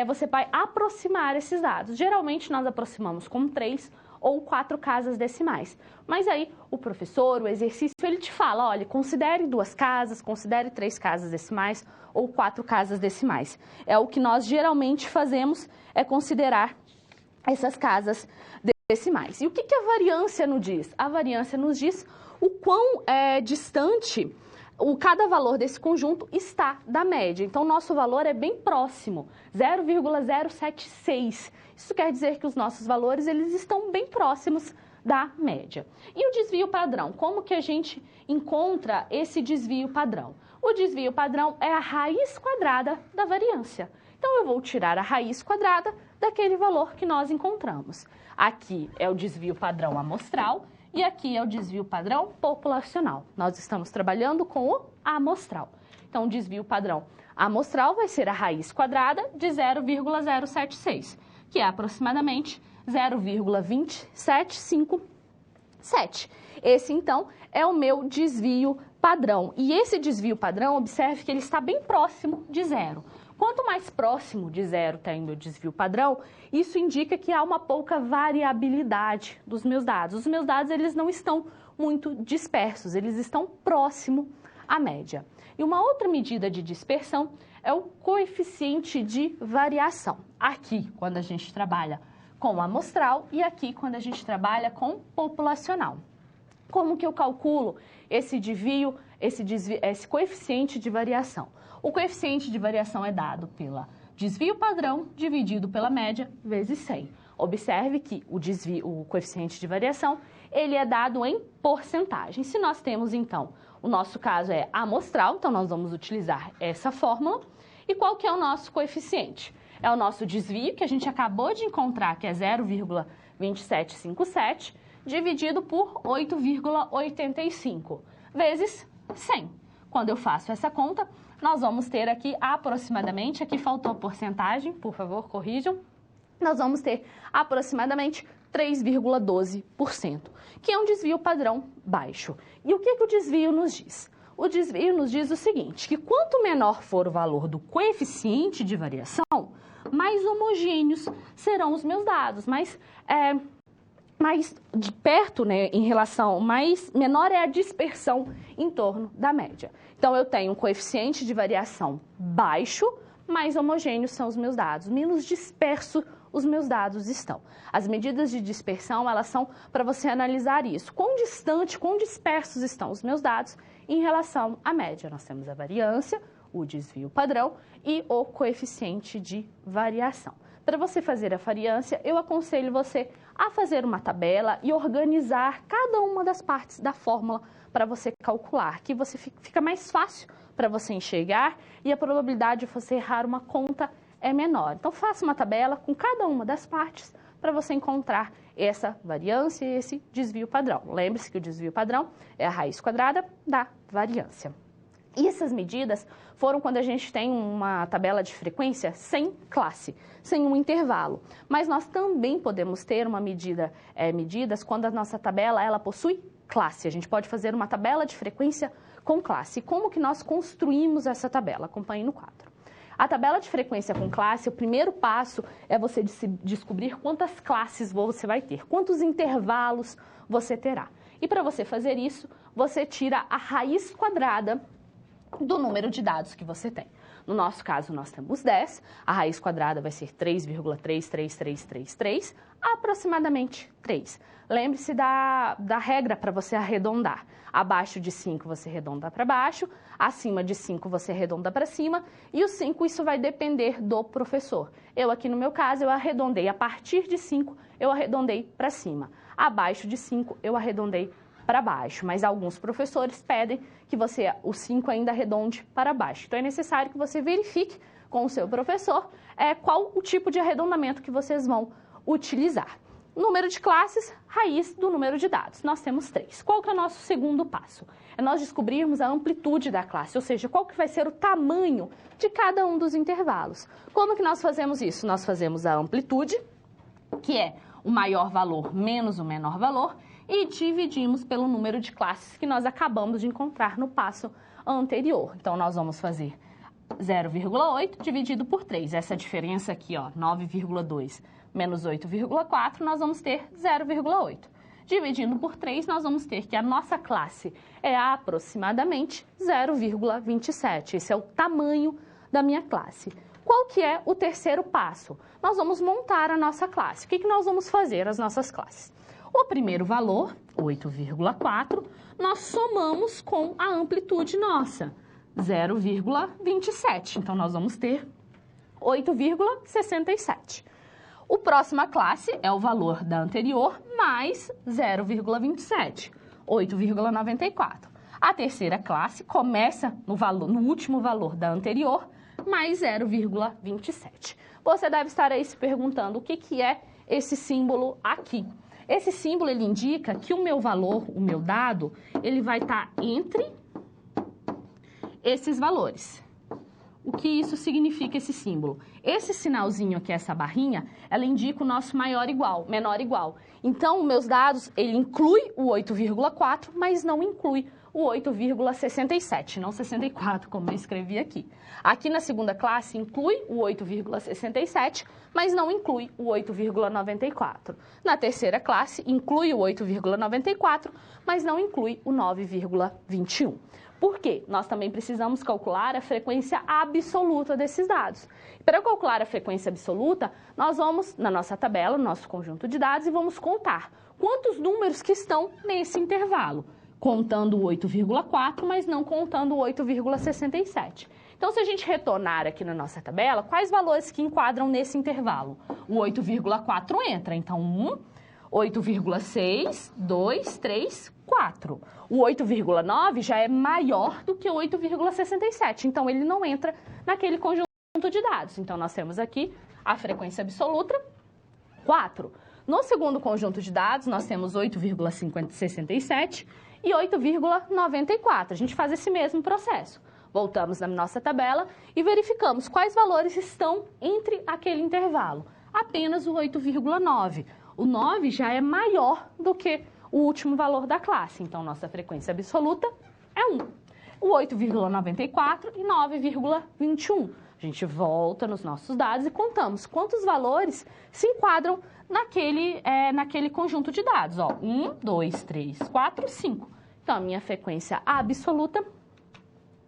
você vai aproximar esses dados. Geralmente nós aproximamos com 3 ou 4 casas decimais. Mas aí o professor, o exercício, ele te fala, olha, considere 2 casas, considere 3 casas decimais ou 4 casas decimais. É o que nós geralmente fazemos, é considerar essas casas decimais. E o que a variância nos diz? A variância nos diz o quão distante cada valor desse conjunto está da média. Então, nosso valor é bem próximo, 0,076. Isso quer dizer que os nossos valores eles estão bem próximos da média. E o desvio padrão? Como que a gente encontra esse desvio padrão? O desvio padrão é a raiz quadrada da variância. Então, eu vou tirar a raiz quadrada daquele valor que nós encontramos. Aqui é o desvio padrão amostral e aqui é o desvio padrão populacional. Nós estamos trabalhando com o amostral. Então, o desvio padrão amostral vai ser a raiz quadrada de 0,076, que é aproximadamente 0,2757. Esse, então, é o meu desvio padrão. E esse desvio padrão, observe que ele está bem próximo de zero. Quanto mais próximo de zero tem o meu desvio padrão, isso indica que há uma pouca variabilidade dos meus dados. Os meus dados eles não estão muito dispersos, eles estão próximo à média. E uma outra medida de dispersão é o coeficiente de variação. Aqui, quando a gente trabalha com amostral e aqui, quando a gente trabalha com populacional. Como que eu calculo esse coeficiente de variação? O coeficiente de variação é dado pelo desvio padrão dividido pela média vezes 100. Observe que o coeficiente de variação, ele é dado em porcentagem. Se nós temos, então, o nosso caso é amostral, então nós vamos utilizar essa fórmula. E qual que é o nosso coeficiente? É o nosso desvio, que a gente acabou de encontrar, que é 0,2757, dividido por 8,85, vezes 100. Quando eu faço essa conta, nós vamos ter aqui aproximadamente, aqui faltou a porcentagem, por favor, corrijam, nós vamos ter aproximadamente 3,12%, que é um desvio padrão baixo. E o que o desvio nos diz? O desvio nos diz o seguinte, que quanto menor for o valor do coeficiente de variação, mais homogêneos serão os meus dados, mais de perto, né, em relação, menor é a dispersão em torno da média. Então, eu tenho um coeficiente de variação baixo, mais homogêneos são os meus dados, menos disperso os meus dados estão. As medidas de dispersão, elas são para você analisar isso. Quão distante, quão dispersos estão os meus dados em relação à média. Nós temos a variância, o desvio padrão e o coeficiente de variação. Para você fazer a variância, eu aconselho você a fazer uma tabela e organizar cada uma das partes da fórmula para você calcular, que você fica mais fácil para você enxergar e a probabilidade de você errar uma conta é menor. Então, faça uma tabela com cada uma das partes para você encontrar essa variância e esse desvio padrão. Lembre-se que o desvio padrão é a raiz quadrada da variância. E essas medidas foram quando a gente tem uma tabela de frequência sem classe, sem um intervalo. Mas nós também podemos ter medidas quando a nossa tabela ela possui classe. A gente pode fazer uma tabela de frequência com classe. E como que nós construímos essa tabela? Acompanhe no quadro. A tabela de frequência com classe, o primeiro passo é você descobrir quantas classes você vai ter, quantos intervalos você terá. E para você fazer isso, você tira a raiz quadrada do número de dados que você tem. No nosso caso, nós temos 10, a raiz quadrada vai ser 3,33333, aproximadamente 3. Lembre-se da regra para você arredondar. Abaixo de 5 você arredonda para baixo, acima de 5 você arredonda para cima, e o 5 isso vai depender do professor. Eu aqui no meu caso, eu arredondei a partir de 5, eu arredondei para cima. Abaixo de 5 eu arredondei para baixo, mas alguns professores pedem que você, o 5 ainda arredonde para baixo. Então, é necessário que você verifique com o seu professor qual o tipo de arredondamento que vocês vão utilizar. Número de classes, raiz do número de dados. Nós temos 3. Qual que é o nosso segundo passo? É nós descobrirmos a amplitude da classe, ou seja, qual que vai ser o tamanho de cada um dos intervalos. Como que nós fazemos isso? Nós fazemos a amplitude, que é o maior valor menos o menor valor, e dividimos pelo número de classes que nós acabamos de encontrar no passo anterior. Então, nós vamos fazer 0,8 dividido por 3. Essa diferença aqui, ó, 9,2 menos 8,4, nós vamos ter 0,8. Dividindo por 3, nós vamos ter que a nossa classe é aproximadamente 0,27. Esse é o tamanho da minha classe. Qual que é o terceiro passo? Nós vamos montar a nossa classe. O que nós vamos fazer as nossas classes? O primeiro valor, 8,4, nós somamos com a amplitude nossa, 0,27. Então, nós vamos ter 8,67. O próxima classe é o valor da anterior mais 0,27, 8,94. A terceira classe começa no último valor da anterior, mais 0,27. Você deve estar aí se perguntando o que é esse símbolo aqui. Esse símbolo, ele indica que o meu valor, o meu dado, ele vai estar entre esses valores. O que isso significa, esse símbolo? Esse sinalzinho aqui, essa barrinha, ela indica o nosso menor igual. Então, os meus dados, ele inclui o 8,4, mas não inclui o 8,67, não 64, como eu escrevi aqui. Aqui na segunda classe, inclui o 8,67, mas não inclui o 8,94. Na terceira classe, inclui o 8,94, mas não inclui o 9,21. Por quê? Nós também precisamos calcular a frequência absoluta desses dados. Para calcular a frequência absoluta, nós vamos na nossa tabela, no nosso conjunto de dados, e vamos contar quantos números que estão nesse intervalo, contando o 8,4, mas não contando o 8,67. Então, se a gente retornar aqui na nossa tabela, quais valores que enquadram nesse intervalo? O 8,4 entra, então 1, 8,6, 2, 3, 4. O 8,9 já é maior do que o 8,67, então ele não entra naquele conjunto de dados. Então, nós temos aqui a frequência absoluta, 4. No segundo conjunto de dados, nós temos 8,67 e 8,94. A gente faz esse mesmo processo. Voltamos na nossa tabela e verificamos quais valores estão entre aquele intervalo. Apenas o 8,9. O 9 já é maior do que o último valor da classe. Então, nossa frequência absoluta é 1. O 8,94 e 9,21. A gente volta nos nossos dados e contamos quantos valores se enquadram naquele conjunto de dados. Ó, 1, 2, 3, 4, 5. Então, a minha frequência absoluta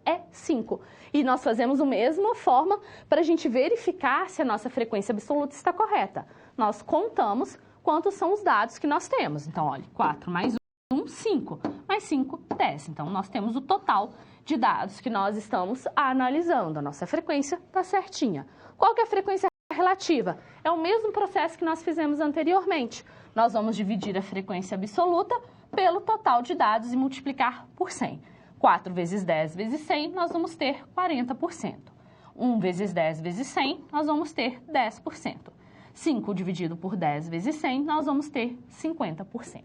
é 5. E nós fazemos a mesma forma para a gente verificar se a nossa frequência absoluta está correta. Nós contamos quantos são os dados que nós temos. Então, olha, 4 mais 1, 5. Mais 5, 10. Então, nós temos o total de dados que nós estamos analisando. A nossa frequência está certinha. Qual que é a frequência relativa? É o mesmo processo que nós fizemos anteriormente. Nós vamos dividir a frequência absoluta pelo total de dados e multiplicar por 100. 4 vezes 10 vezes 100, nós vamos ter 40%. 1 vezes 10 vezes 100, nós vamos ter 10%. 5 dividido por 10 vezes 100, nós vamos ter 50%.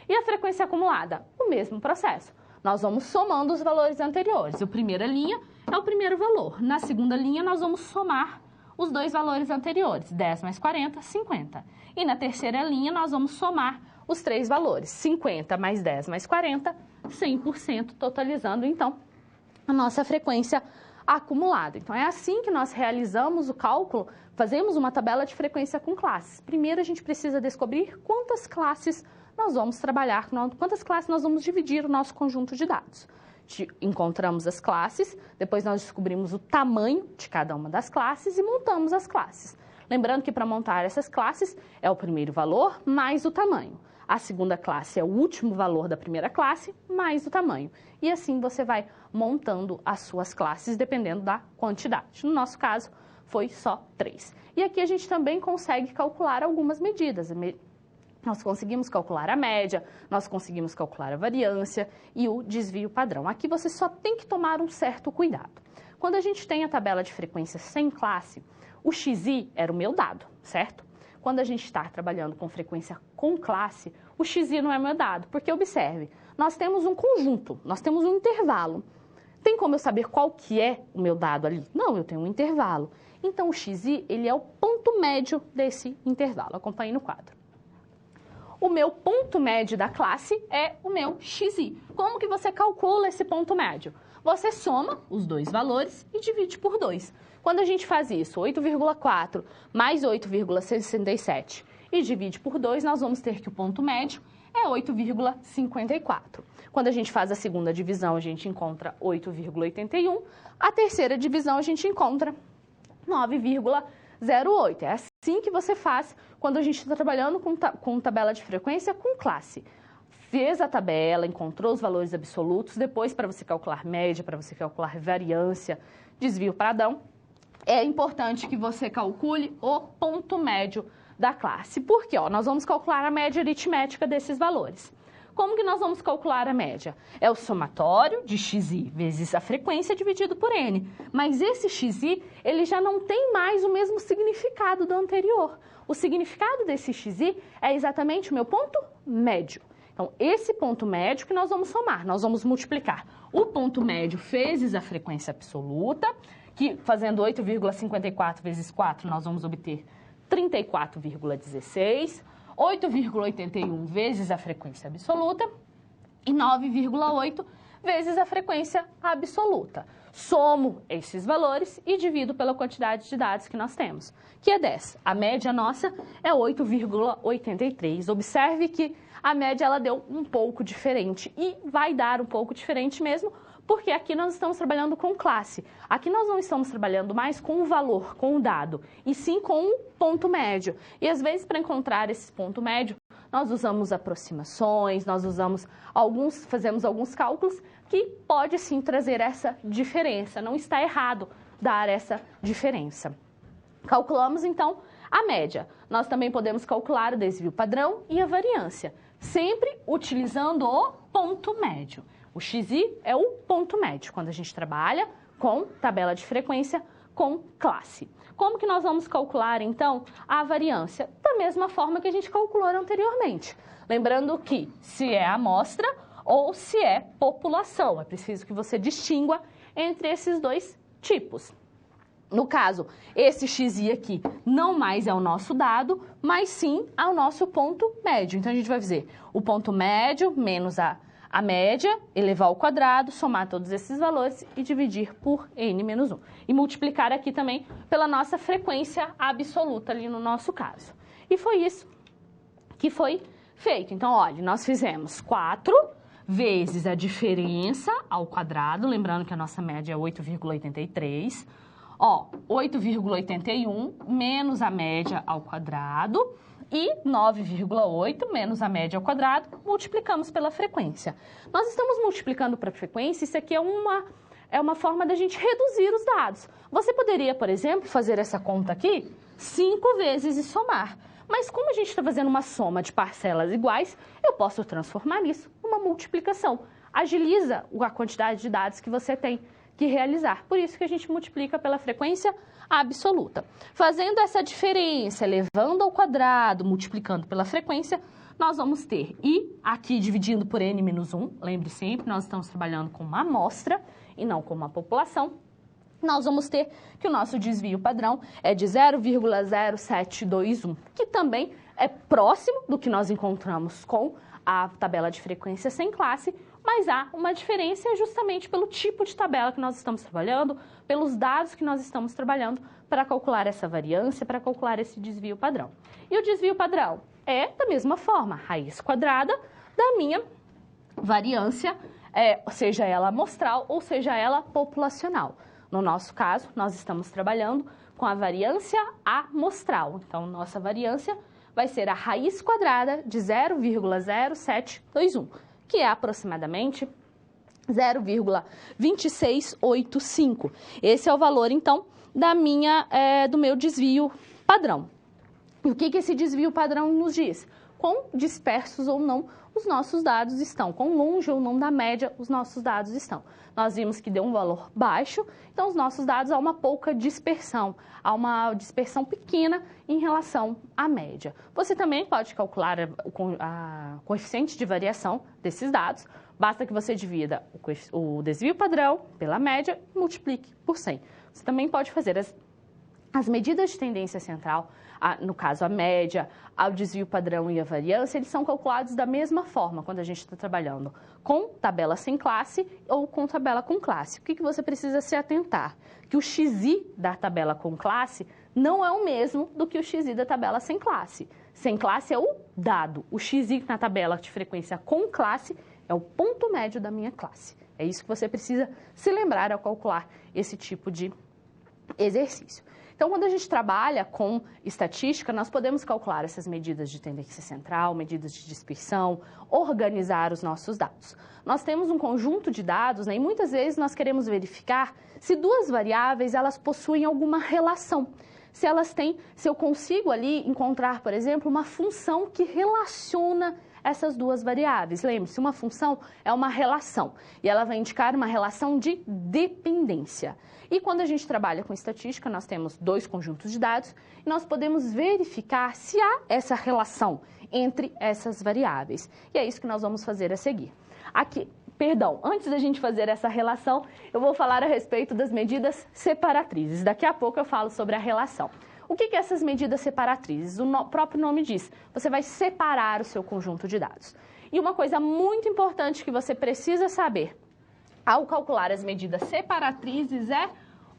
E a frequência acumulada? O mesmo processo. Nós vamos somando os valores anteriores. A primeira linha é o primeiro valor. Na segunda linha, nós vamos somar os dois valores anteriores. 10 mais 40, 50. E na terceira linha, nós vamos somar os três valores. 50 mais 10 mais 40, 100%, totalizando, então, a nossa frequência acumulada. Então, é assim que nós realizamos o cálculo, fazemos uma tabela de frequência com classes. Primeiro, a gente precisa descobrir quantas classes nós vamos trabalhar, quantas classes nós vamos dividir o nosso conjunto de dados. Encontramos as classes, depois nós descobrimos o tamanho de cada uma das classes e montamos as classes. Lembrando que para montar essas classes é o primeiro valor mais o tamanho. A segunda classe é o último valor da primeira classe mais o tamanho. E assim você vai montando as suas classes dependendo da quantidade. No nosso caso, foi só 3. E aqui a gente também consegue calcular algumas medidas. Nós conseguimos calcular a média, nós conseguimos calcular a variância e o desvio padrão. Aqui você só tem que tomar um certo cuidado. Quando a gente tem a tabela de frequência sem classe, o XI era o meu dado, certo? Quando a gente está trabalhando com frequência com classe, o XI não é meu dado, porque observe, nós temos um conjunto, nós temos um intervalo. Tem como eu saber qual que é o meu dado ali? Não, eu tenho um intervalo. Então, o XI, ele é o ponto médio desse intervalo. Acompanhe no quadro. O meu ponto médio da classe é o meu XI. Como que você calcula esse ponto médio? você soma os dois valores e divide por 2. Quando a gente faz isso, 8,4 mais 8,67 e divide por 2, nós vamos ter que o ponto médio é 8,54. Quando a gente faz a segunda divisão, a gente encontra 8,81. A terceira divisão, a gente encontra 9,08. É assim que você faz quando a gente está trabalhando com tabela de frequência com classe. Fez a tabela, encontrou os valores absolutos, depois para você calcular média, para você calcular variância, desvio padrão, é importante que você calcule o ponto médio da classe. Por quê? Nós vamos calcular a média aritmética desses valores. Como que nós vamos calcular a média? É o somatório de xi vezes a frequência dividido por n. Mas esse xi, ele já não tem mais o mesmo significado do anterior. O significado desse xi é exatamente o meu ponto médio. Então, esse ponto médio que nós vamos somar, nós vamos multiplicar o ponto médio vezes a frequência absoluta, que fazendo 8,54 vezes 4, nós vamos obter 34,16, 8,81 vezes a frequência absoluta e 9,8 vezes a frequência absoluta. Somo esses valores e divido pela quantidade de dados que nós temos, que é 10. A média nossa é 8,83. Observe que a média ela deu um pouco diferente e vai dar um pouco diferente mesmo, porque aqui nós estamos trabalhando com classe. Aqui nós não estamos trabalhando mais com o valor, com o dado, e sim com o ponto médio. E às vezes, para encontrar esse ponto médio, nós usamos aproximações, fazemos alguns cálculos que pode sim trazer essa diferença. Não está errado dar essa diferença. Calculamos então a média. Nós também podemos calcular o desvio padrão e a variância, sempre utilizando o ponto médio. O xi é o ponto médio, quando a gente trabalha com tabela de frequência com classe. Como que nós vamos calcular, então, a variância? Da mesma forma que a gente calculou anteriormente. Lembrando que se é amostra ou se é população. É preciso que você distingua entre esses dois tipos. No caso, esse xi aqui não mais é o nosso dado, mas sim é o nosso ponto médio. Então, a gente vai fazer o ponto médio menos a média, elevar ao quadrado, somar todos esses valores e dividir por n menos 1. E multiplicar aqui também pela nossa frequência absoluta ali no nosso caso. E foi isso que foi feito. Então, olha, nós fizemos 4 vezes a diferença ao quadrado, lembrando que a nossa média é 8,83. 8,81 menos a média ao quadrado e 9,8 menos a média ao quadrado, multiplicamos pela frequência. Nós estamos multiplicando para a frequência, isso aqui é uma forma da gente reduzir os dados. Você poderia, por exemplo, fazer essa conta aqui 5 vezes e somar. Mas como a gente está fazendo uma soma de parcelas iguais, eu posso transformar isso numa multiplicação. Agiliza a quantidade de dados que você tem que realizar. Por isso que a gente multiplica pela frequência absoluta. Fazendo essa diferença, elevando ao quadrado, multiplicando pela frequência, nós vamos ter, e aqui dividindo por n menos 1, lembre sempre, nós estamos trabalhando com uma amostra e não com uma população, nós vamos ter que o nosso desvio padrão é de 0,0721, que também é próximo do que nós encontramos com a tabela de frequência sem classe, mas há uma diferença justamente pelo tipo de tabela que nós estamos trabalhando, pelos dados que nós estamos trabalhando para calcular essa variância, para calcular esse desvio padrão. E o desvio padrão é da mesma forma, raiz quadrada da minha variância, seja ela amostral ou seja ela populacional. No nosso caso, nós estamos trabalhando com a variância amostral. Então, nossa variância vai ser a raiz quadrada de 0,0721, que é aproximadamente 0,2685. Esse é o valor, então, do meu desvio padrão. E o que esse desvio padrão nos diz? Quão dispersos ou não os nossos dados estão, quão longe ou não da média os nossos dados estão. Nós vimos que deu um valor baixo, então os nossos dados há uma pouca dispersão, há uma dispersão pequena em relação à média. Você também pode calcular a coeficiente de variação desses dados, basta que você divida o desvio padrão pela média e multiplique por 100. Você também pode fazer As medidas de tendência central, no caso a média, o desvio padrão e a variância, eles são calculados da mesma forma quando a gente está trabalhando com tabela sem classe ou com tabela com classe. O que você precisa se atentar? Que o XI da tabela com classe não é o mesmo do que o XI da tabela sem classe. Sem classe é o dado. O XI na tabela de frequência com classe é o ponto médio da minha classe. É isso que você precisa se lembrar ao calcular esse tipo de exercício. Então, quando a gente trabalha com estatística, nós podemos calcular essas medidas de tendência central, medidas de dispersão, organizar os nossos dados. Nós temos um conjunto de dados, né, e muitas vezes nós queremos verificar se duas variáveis elas possuem alguma relação. Se eu consigo ali encontrar, por exemplo, uma função que relaciona essas duas variáveis. Lembre-se, uma função é uma relação e ela vai indicar uma relação de dependência. E quando a gente trabalha com estatística, nós temos dois conjuntos de dados e nós podemos verificar se há essa relação entre essas variáveis. E é isso que nós vamos fazer a seguir. Antes da gente fazer essa relação, eu vou falar a respeito das medidas separatrizes. Daqui a pouco eu falo sobre a relação. O que são essas medidas separatrizes? O próprio nome diz, você vai separar o seu conjunto de dados. E uma coisa muito importante que você precisa saber ao calcular as medidas separatrizes é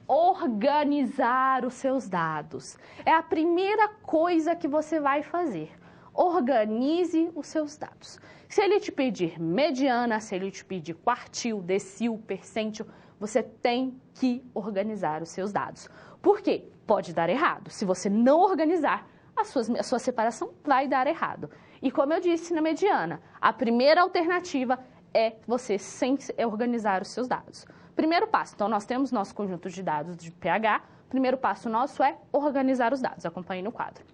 organizar os seus dados. É a primeira coisa que você vai fazer. Organize os seus dados. Se ele te pedir mediana, se ele te pedir quartil, decil, percentil, você tem que organizar os seus dados. Por quê? Pode dar errado. Se você não organizar, a sua separação vai dar errado. E como eu disse na mediana, a primeira alternativa é você sem organizar os seus dados. Primeiro passo, então nós temos nosso conjunto de dados de pH. Primeiro passo nosso é organizar os dados. Acompanhe no quadro.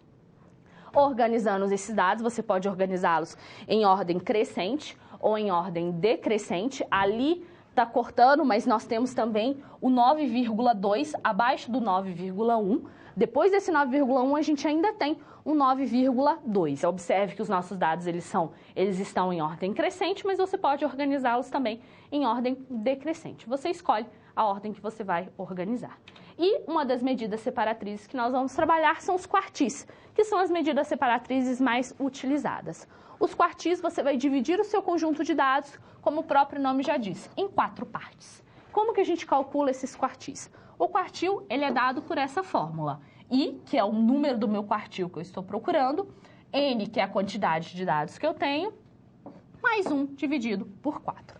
Organizando esses dados, você pode organizá-los em ordem crescente ou em ordem decrescente. Ali está cortando, mas nós temos também o 9,2 abaixo do 9,1. Depois desse 9,1, a gente ainda tem um 9,2. Observe que os nossos dados eles estão em ordem crescente, mas você pode organizá-los também em ordem decrescente. Você escolhe a ordem que você vai organizar. E uma das medidas separatrizes que nós vamos trabalhar são os quartis, que são as medidas separatrizes mais utilizadas. Os quartis, você vai dividir o seu conjunto de dados, como o próprio nome já diz, em 4 partes. Como que a gente calcula esses quartis? O quartil, ele é dado por essa fórmula. I, que é o número do meu quartil que eu estou procurando, N, que é a quantidade de dados que eu tenho, mais 1 dividido por 4.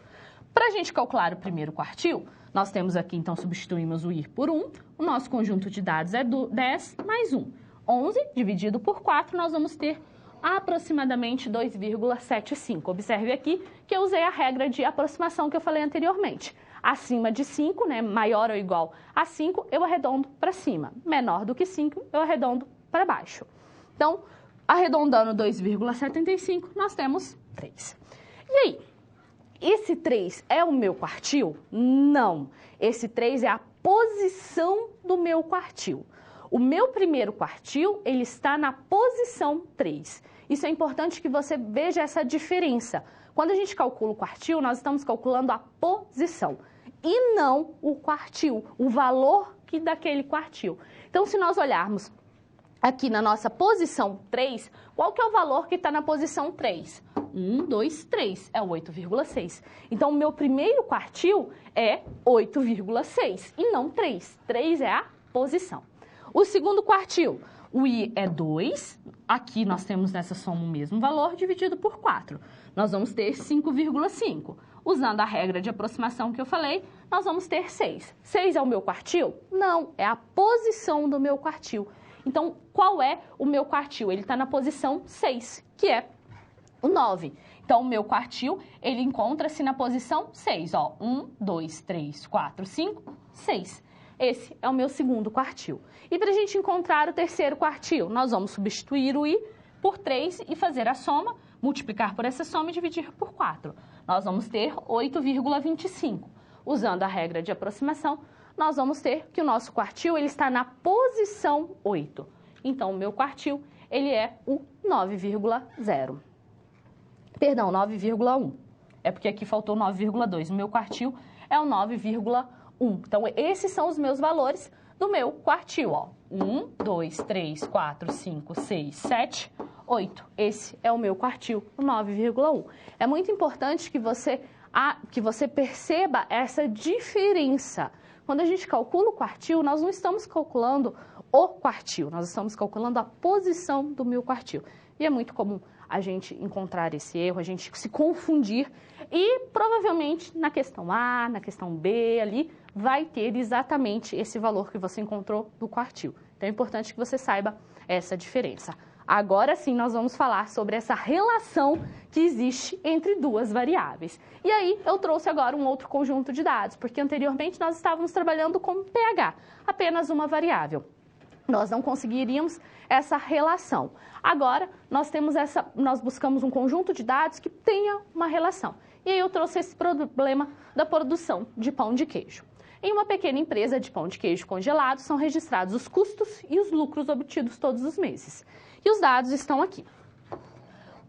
Para a gente calcular o primeiro quartil, nós temos aqui, então, substituímos o I por 1, o nosso conjunto de dados é 10 mais 1. 11 dividido por 4, nós vamos ter aproximadamente 2,75. Observe aqui que eu usei a regra de aproximação que eu falei anteriormente. Acima de 5, né, maior ou igual a 5, eu arredondo para cima. Menor do que 5, eu arredondo para baixo. Então, arredondando 2,75, nós temos 3. E aí, esse 3 é o meu quartil? Não. Esse 3 é a posição do meu quartil. O meu primeiro quartil, ele está na posição 3. Isso é importante que você veja essa diferença. Quando a gente calcula o quartil, nós estamos calculando a posição e não o quartil, o valor daquele quartil. Então, se nós olharmos aqui na nossa posição 3, qual que é o valor que está na posição 3? 1, 2, 3, é o 8,6. Então, o meu primeiro quartil é 8,6 e não 3. 3 é a posição. O segundo quartil, o I é 2, aqui nós temos nessa soma o mesmo valor dividido por 4. Nós vamos ter 5,5. Usando a regra de aproximação que eu falei, nós vamos ter 6. 6 é o meu quartil? Não, é a posição do meu quartil. Então, qual é o meu quartil? Ele está na posição 6, que é o 9. Então, o meu quartil, ele encontra-se na posição 6. Ó, 1, 2, 3, 4, 5, 6. Esse é o meu segundo quartil. E para a gente encontrar o terceiro quartil, nós vamos substituir o I por 3 e fazer a soma, multiplicar por essa soma e dividir por 4. Nós vamos ter 8,25. Usando a regra de aproximação, nós vamos ter que o nosso quartil ele está na posição 8. Então, o meu quartil ele é o 9,0. Perdão, 9,1. É porque aqui faltou 9,2. O meu quartil é o 9,1. Então, esses são os meus valores do meu quartil, ó. 1, 2, 3, 4, 5, 6, 7, 8. Esse é o meu quartil, o 9,1. É muito importante que você perceba essa diferença. Quando a gente calcula o quartil, nós não estamos calculando o quartil, nós estamos calculando a posição do meu quartil. E é muito comum a gente encontrar esse erro, a gente se confundir e provavelmente na questão A, na questão B ali, vai ter exatamente esse valor que você encontrou do quartil. Então é importante que você saiba essa diferença. Agora sim nós vamos falar sobre essa relação que existe entre duas variáveis. E aí eu trouxe agora um outro conjunto de dados, porque anteriormente nós estávamos trabalhando com pH, apenas uma variável. Nós não conseguiríamos essa relação. Agora, nós buscamos um conjunto de dados que tenha uma relação. E aí eu trouxe esse problema da produção de pão de queijo. Em uma pequena empresa de pão de queijo congelado, são registrados os custos e os lucros obtidos todos os meses. E os dados estão aqui.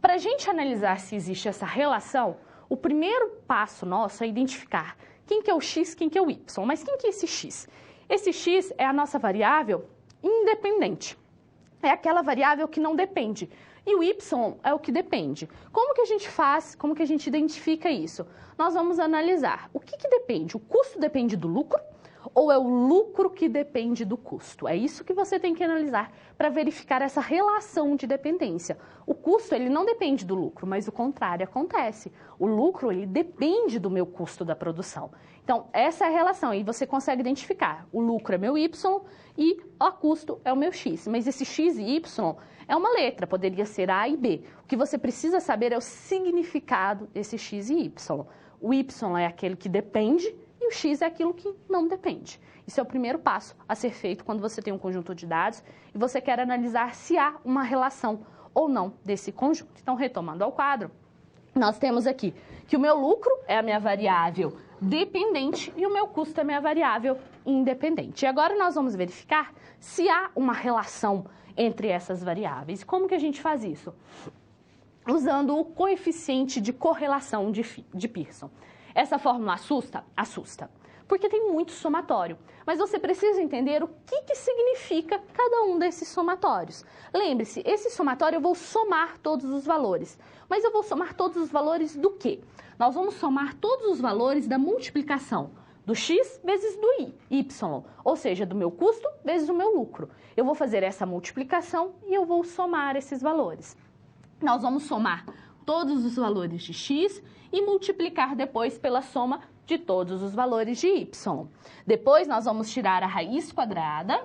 Para a gente analisar se existe essa relação, o primeiro passo nosso é identificar quem que é o x, quem que é o y. Mas quem que é esse x? Esse x é a nossa variável independente. É aquela variável que não depende. E o y é o que depende. Como que a gente faz, como que a gente identifica isso? Nós vamos analisar o que depende. O custo depende do lucro ou é o lucro que depende do custo? É isso que você tem que analisar para verificar essa relação de dependência. O custo, ele não depende do lucro, mas o contrário acontece. O lucro, ele depende do meu custo da produção. Então, essa é a relação, e você consegue identificar. O lucro é meu y e o custo é o meu x. Mas esse x e y é uma letra, poderia ser A e B. O que você precisa saber é o significado desse x e y. O y é aquele que depende e o x é aquilo que não depende. Isso é o primeiro passo a ser feito quando você tem um conjunto de dados e você quer analisar se há uma relação ou não desse conjunto. Então, retomando ao quadro, nós temos aqui que o meu lucro é a minha variável dependente e o meu custo é a minha variável independente. E agora nós vamos verificar se há uma relação entre essas variáveis. Como que a gente faz isso? Usando o coeficiente de correlação de Pearson. Essa fórmula assusta? Assusta. Porque tem muito somatório. Mas você precisa entender o que significa cada um desses somatórios. Lembre-se, esse somatório eu vou somar todos os valores. Mas eu vou somar todos os valores do quê? Nós vamos somar todos os valores da multiplicação do x vezes do y, ou seja, do meu custo vezes o meu lucro. Eu vou fazer essa multiplicação e eu vou somar esses valores. Nós vamos somar todos os valores de x e multiplicar depois pela soma de todos os valores de y. Depois, nós vamos tirar a raiz quadrada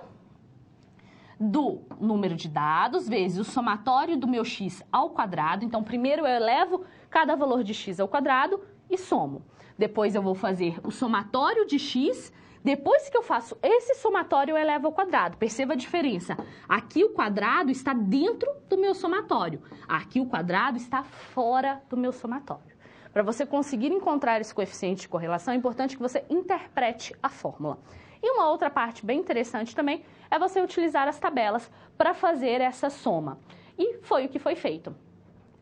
do número de dados vezes o somatório do meu x ao quadrado. Então, primeiro eu elevo cada valor de x ao quadrado e somo. Depois, eu vou fazer o somatório de x. Depois que eu faço esse somatório, eu elevo ao quadrado. Perceba a diferença. Aqui o quadrado está dentro do meu somatório. Aqui o quadrado está fora do meu somatório. Para você conseguir encontrar esse coeficiente de correlação, é importante que você interprete a fórmula. E uma outra parte bem interessante também é você utilizar as tabelas para fazer essa soma. E foi o que foi feito.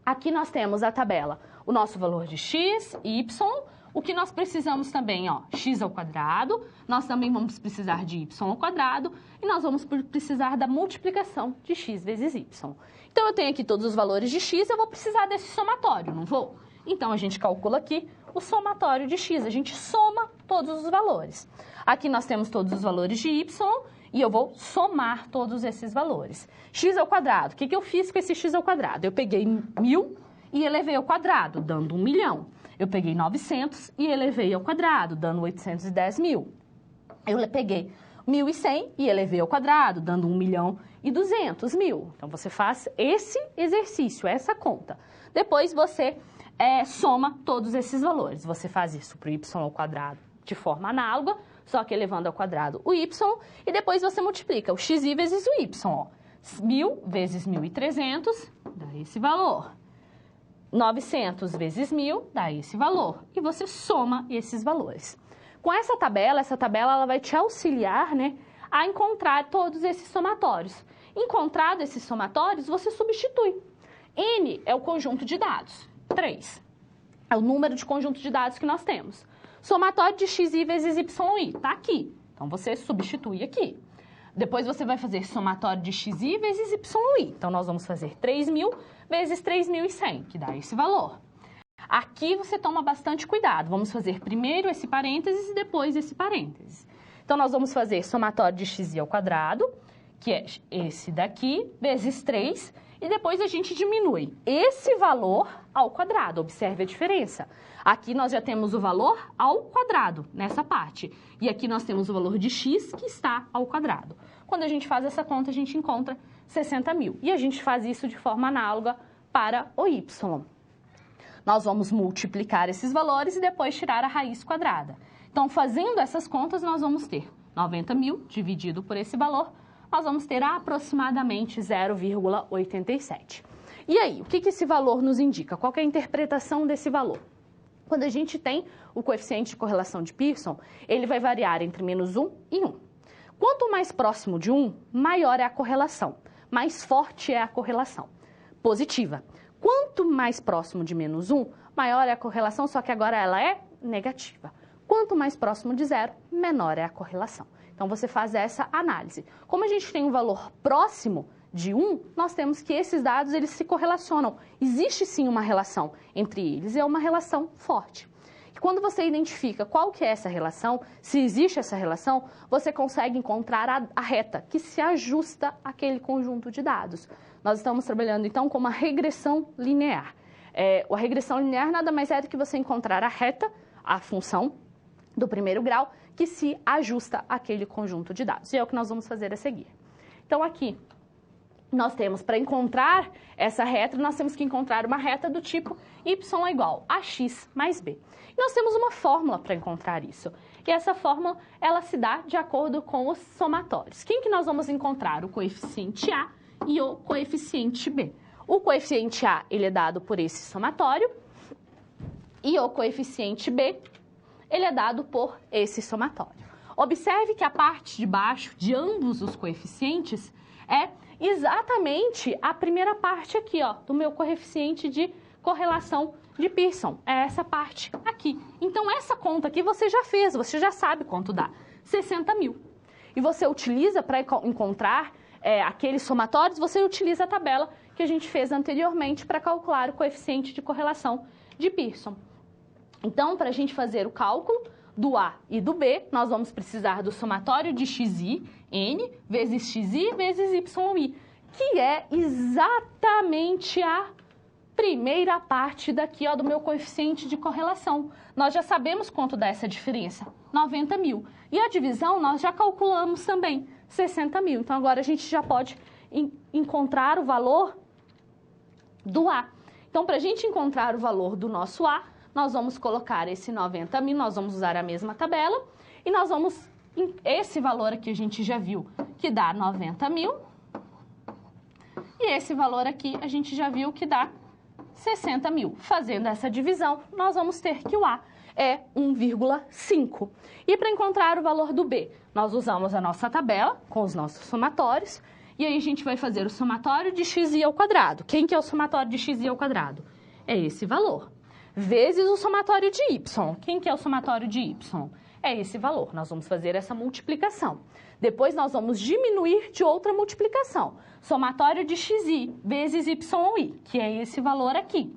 Aqui nós temos a tabela, o nosso valor de x, y, o que nós precisamos também, ó, x ao quadrado, nós também vamos precisar de y ao quadrado e nós vamos precisar da multiplicação de x vezes y. Então, eu tenho aqui todos os valores de x, eu vou precisar desse somatório, não vou? Então, a gente calcula aqui o somatório de x, a gente soma todos os valores. Aqui nós temos todos os valores de y e eu vou somar todos esses valores. X ao quadrado, o que eu fiz com esse x ao quadrado? Eu peguei 1.000 e elevei ao quadrado, dando 1 milhão. Eu peguei 900 e elevei ao quadrado, dando 810 mil. Eu peguei 1.100 e elevei ao quadrado, dando 1.200.000. Então, você faz esse exercício, essa conta. Depois, você soma todos esses valores. Você faz isso para o y ao quadrado de forma análoga, só que elevando ao quadrado o y, e depois você multiplica o xi vezes o y. Ó. 1.000 vezes 1.300 dá esse valor. 900 vezes 1.000 dá esse valor. E você soma esses valores. Com essa tabela ela vai te auxiliar, né, a encontrar todos esses somatórios. Encontrado esses somatórios, você substitui. N é o conjunto de dados. 3 é o número de conjunto de dados que nós temos. Somatório de xi vezes yi está aqui. Então, você substitui aqui. Depois você vai fazer somatório de xi vezes yi. Então, nós vamos fazer 3.000 vezes 3.100, que dá esse valor. Aqui você toma bastante cuidado. Vamos fazer primeiro esse parênteses e depois esse parênteses. Então, nós vamos fazer somatório de xi ao quadrado, que é esse daqui, vezes 3, e depois a gente diminui esse valor ao quadrado. Observe a diferença. Aqui nós já temos o valor ao quadrado, nessa parte. E aqui nós temos o valor de x, que está ao quadrado. Quando a gente faz essa conta, a gente encontra 60.000. E a gente faz isso de forma análoga para o y. Nós vamos multiplicar esses valores e depois tirar a raiz quadrada. Então, fazendo essas contas, nós vamos ter 90.000 dividido por esse valor, nós vamos ter aproximadamente 0,87. E aí, o que esse valor nos indica? Qual que é a interpretação desse valor? Quando a gente tem o coeficiente de correlação de Pearson, ele vai variar entre -1 e 1. Quanto mais próximo de 1, maior é a correlação, mais forte é a correlação positiva. Quanto mais próximo de -1, maior é a correlação, só que agora ela é negativa. Quanto mais próximo de 0, menor é a correlação. Então, você faz essa análise. Como a gente tem um valor próximo de 1, nós temos que esses dados eles se correlacionam. Existe sim uma relação entre eles, é uma relação forte. E quando você identifica qual que é essa relação, se existe essa relação, você consegue encontrar a reta que se ajusta àquele conjunto de dados. Nós estamos trabalhando, então, com uma regressão linear. A regressão linear nada mais é do que você encontrar a reta, a função do primeiro grau, que se ajusta àquele conjunto de dados. E é o que nós vamos fazer a seguir. Então, aqui, nós temos, para encontrar essa reta, nós temos que encontrar uma reta do tipo y é igual a x mais b. E nós temos uma fórmula para encontrar isso. E essa fórmula, ela se dá de acordo com os somatórios. Quem que nós vamos encontrar? O coeficiente A e o coeficiente B. O coeficiente A, ele é dado por esse somatório, e o coeficiente B, ele é dado por esse somatório. Observe que a parte de baixo de ambos os coeficientes é exatamente a primeira parte aqui, ó, do meu coeficiente de correlação de Pearson. É essa parte aqui. Então, essa conta aqui você já fez, você já sabe quanto dá. 60.000. E você utiliza para encontrar aqueles somatórios, você utiliza a tabela que a gente fez anteriormente para calcular o coeficiente de correlação de Pearson. Então, para a gente fazer o cálculo do A e do B, nós vamos precisar do somatório de xi, n, vezes xi, vezes yi, que é exatamente a primeira parte daqui, ó, do meu coeficiente de correlação. Nós já sabemos quanto dá essa diferença, 90.000. E a divisão nós já calculamos também, 60.000. Então, agora a gente já pode encontrar o valor do A. Então, para a gente encontrar o valor do nosso A, nós vamos colocar esse 90.000, nós vamos usar a mesma tabela, e nós vamos, esse valor aqui a gente já viu que dá 90.000, e esse valor aqui a gente já viu que dá 60.000. Fazendo essa divisão, nós vamos ter que o A é 1,5. E para encontrar o valor do B, nós usamos a nossa tabela com os nossos somatórios, e aí a gente vai fazer o somatório de xi ao quadrado. Quem que é o somatório de xi ao quadrado? É esse valor. Vezes o somatório de y. Quem que é o somatório de y? É esse valor. Nós vamos fazer essa multiplicação. Depois nós vamos diminuir de outra multiplicação. Somatório de xi vezes yi, que é esse valor aqui.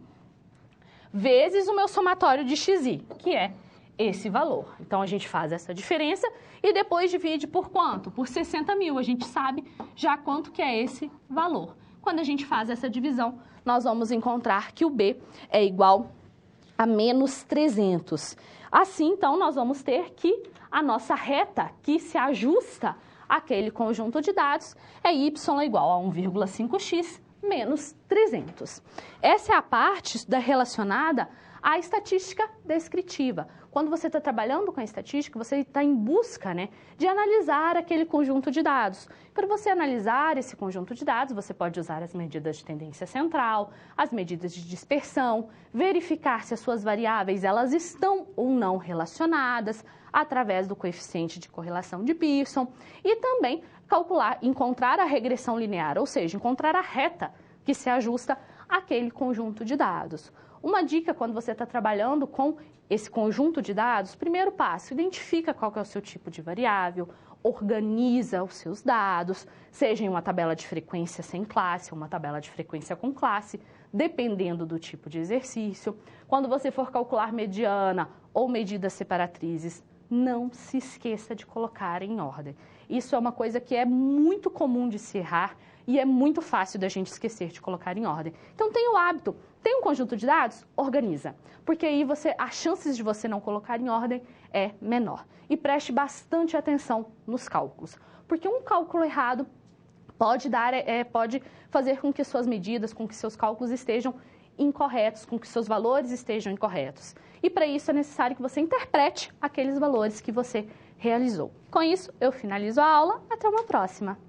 Vezes o meu somatório de xi, que é esse valor. Então, a gente faz essa diferença e depois divide por quanto? Por 60.000. A gente sabe já quanto que é esse valor. Quando a gente faz essa divisão, nós vamos encontrar que o B é igual a menos 300. Assim, então, nós vamos ter que a nossa reta que se ajusta àquele conjunto de dados é y igual a 1,5x menos 300. Essa é a parte relacionada à estatística descritiva. Quando você está trabalhando com a estatística, você está em busca, né, de analisar aquele conjunto de dados. Para você analisar esse conjunto de dados, você pode usar as medidas de tendência central, as medidas de dispersão, verificar se as suas variáveis elas estão ou não relacionadas através do coeficiente de correlação de Pearson e também calcular, encontrar a regressão linear, ou seja, encontrar a reta que se ajusta àquele conjunto de dados. Uma dica quando você está trabalhando com esse conjunto de dados, primeiro passo, identifica qual que é o seu tipo de variável, organiza os seus dados, seja em uma tabela de frequência sem classe ou uma tabela de frequência com classe, dependendo do tipo de exercício. Quando você for calcular mediana ou medidas separatrizes, não se esqueça de colocar em ordem. Isso é uma coisa que é muito comum de se errar e é muito fácil da gente esquecer de colocar em ordem. Então, tenha o hábito. Tem um conjunto de dados? Organiza. Porque aí as chances de você não colocar em ordem é menor. E preste bastante atenção nos cálculos. Porque um cálculo errado pode fazer com que suas medidas, com que seus cálculos estejam incorretos, com que seus valores estejam incorretos. E para isso é necessário que você interprete aqueles valores que você realizou. Com isso, eu finalizo a aula. Até uma próxima!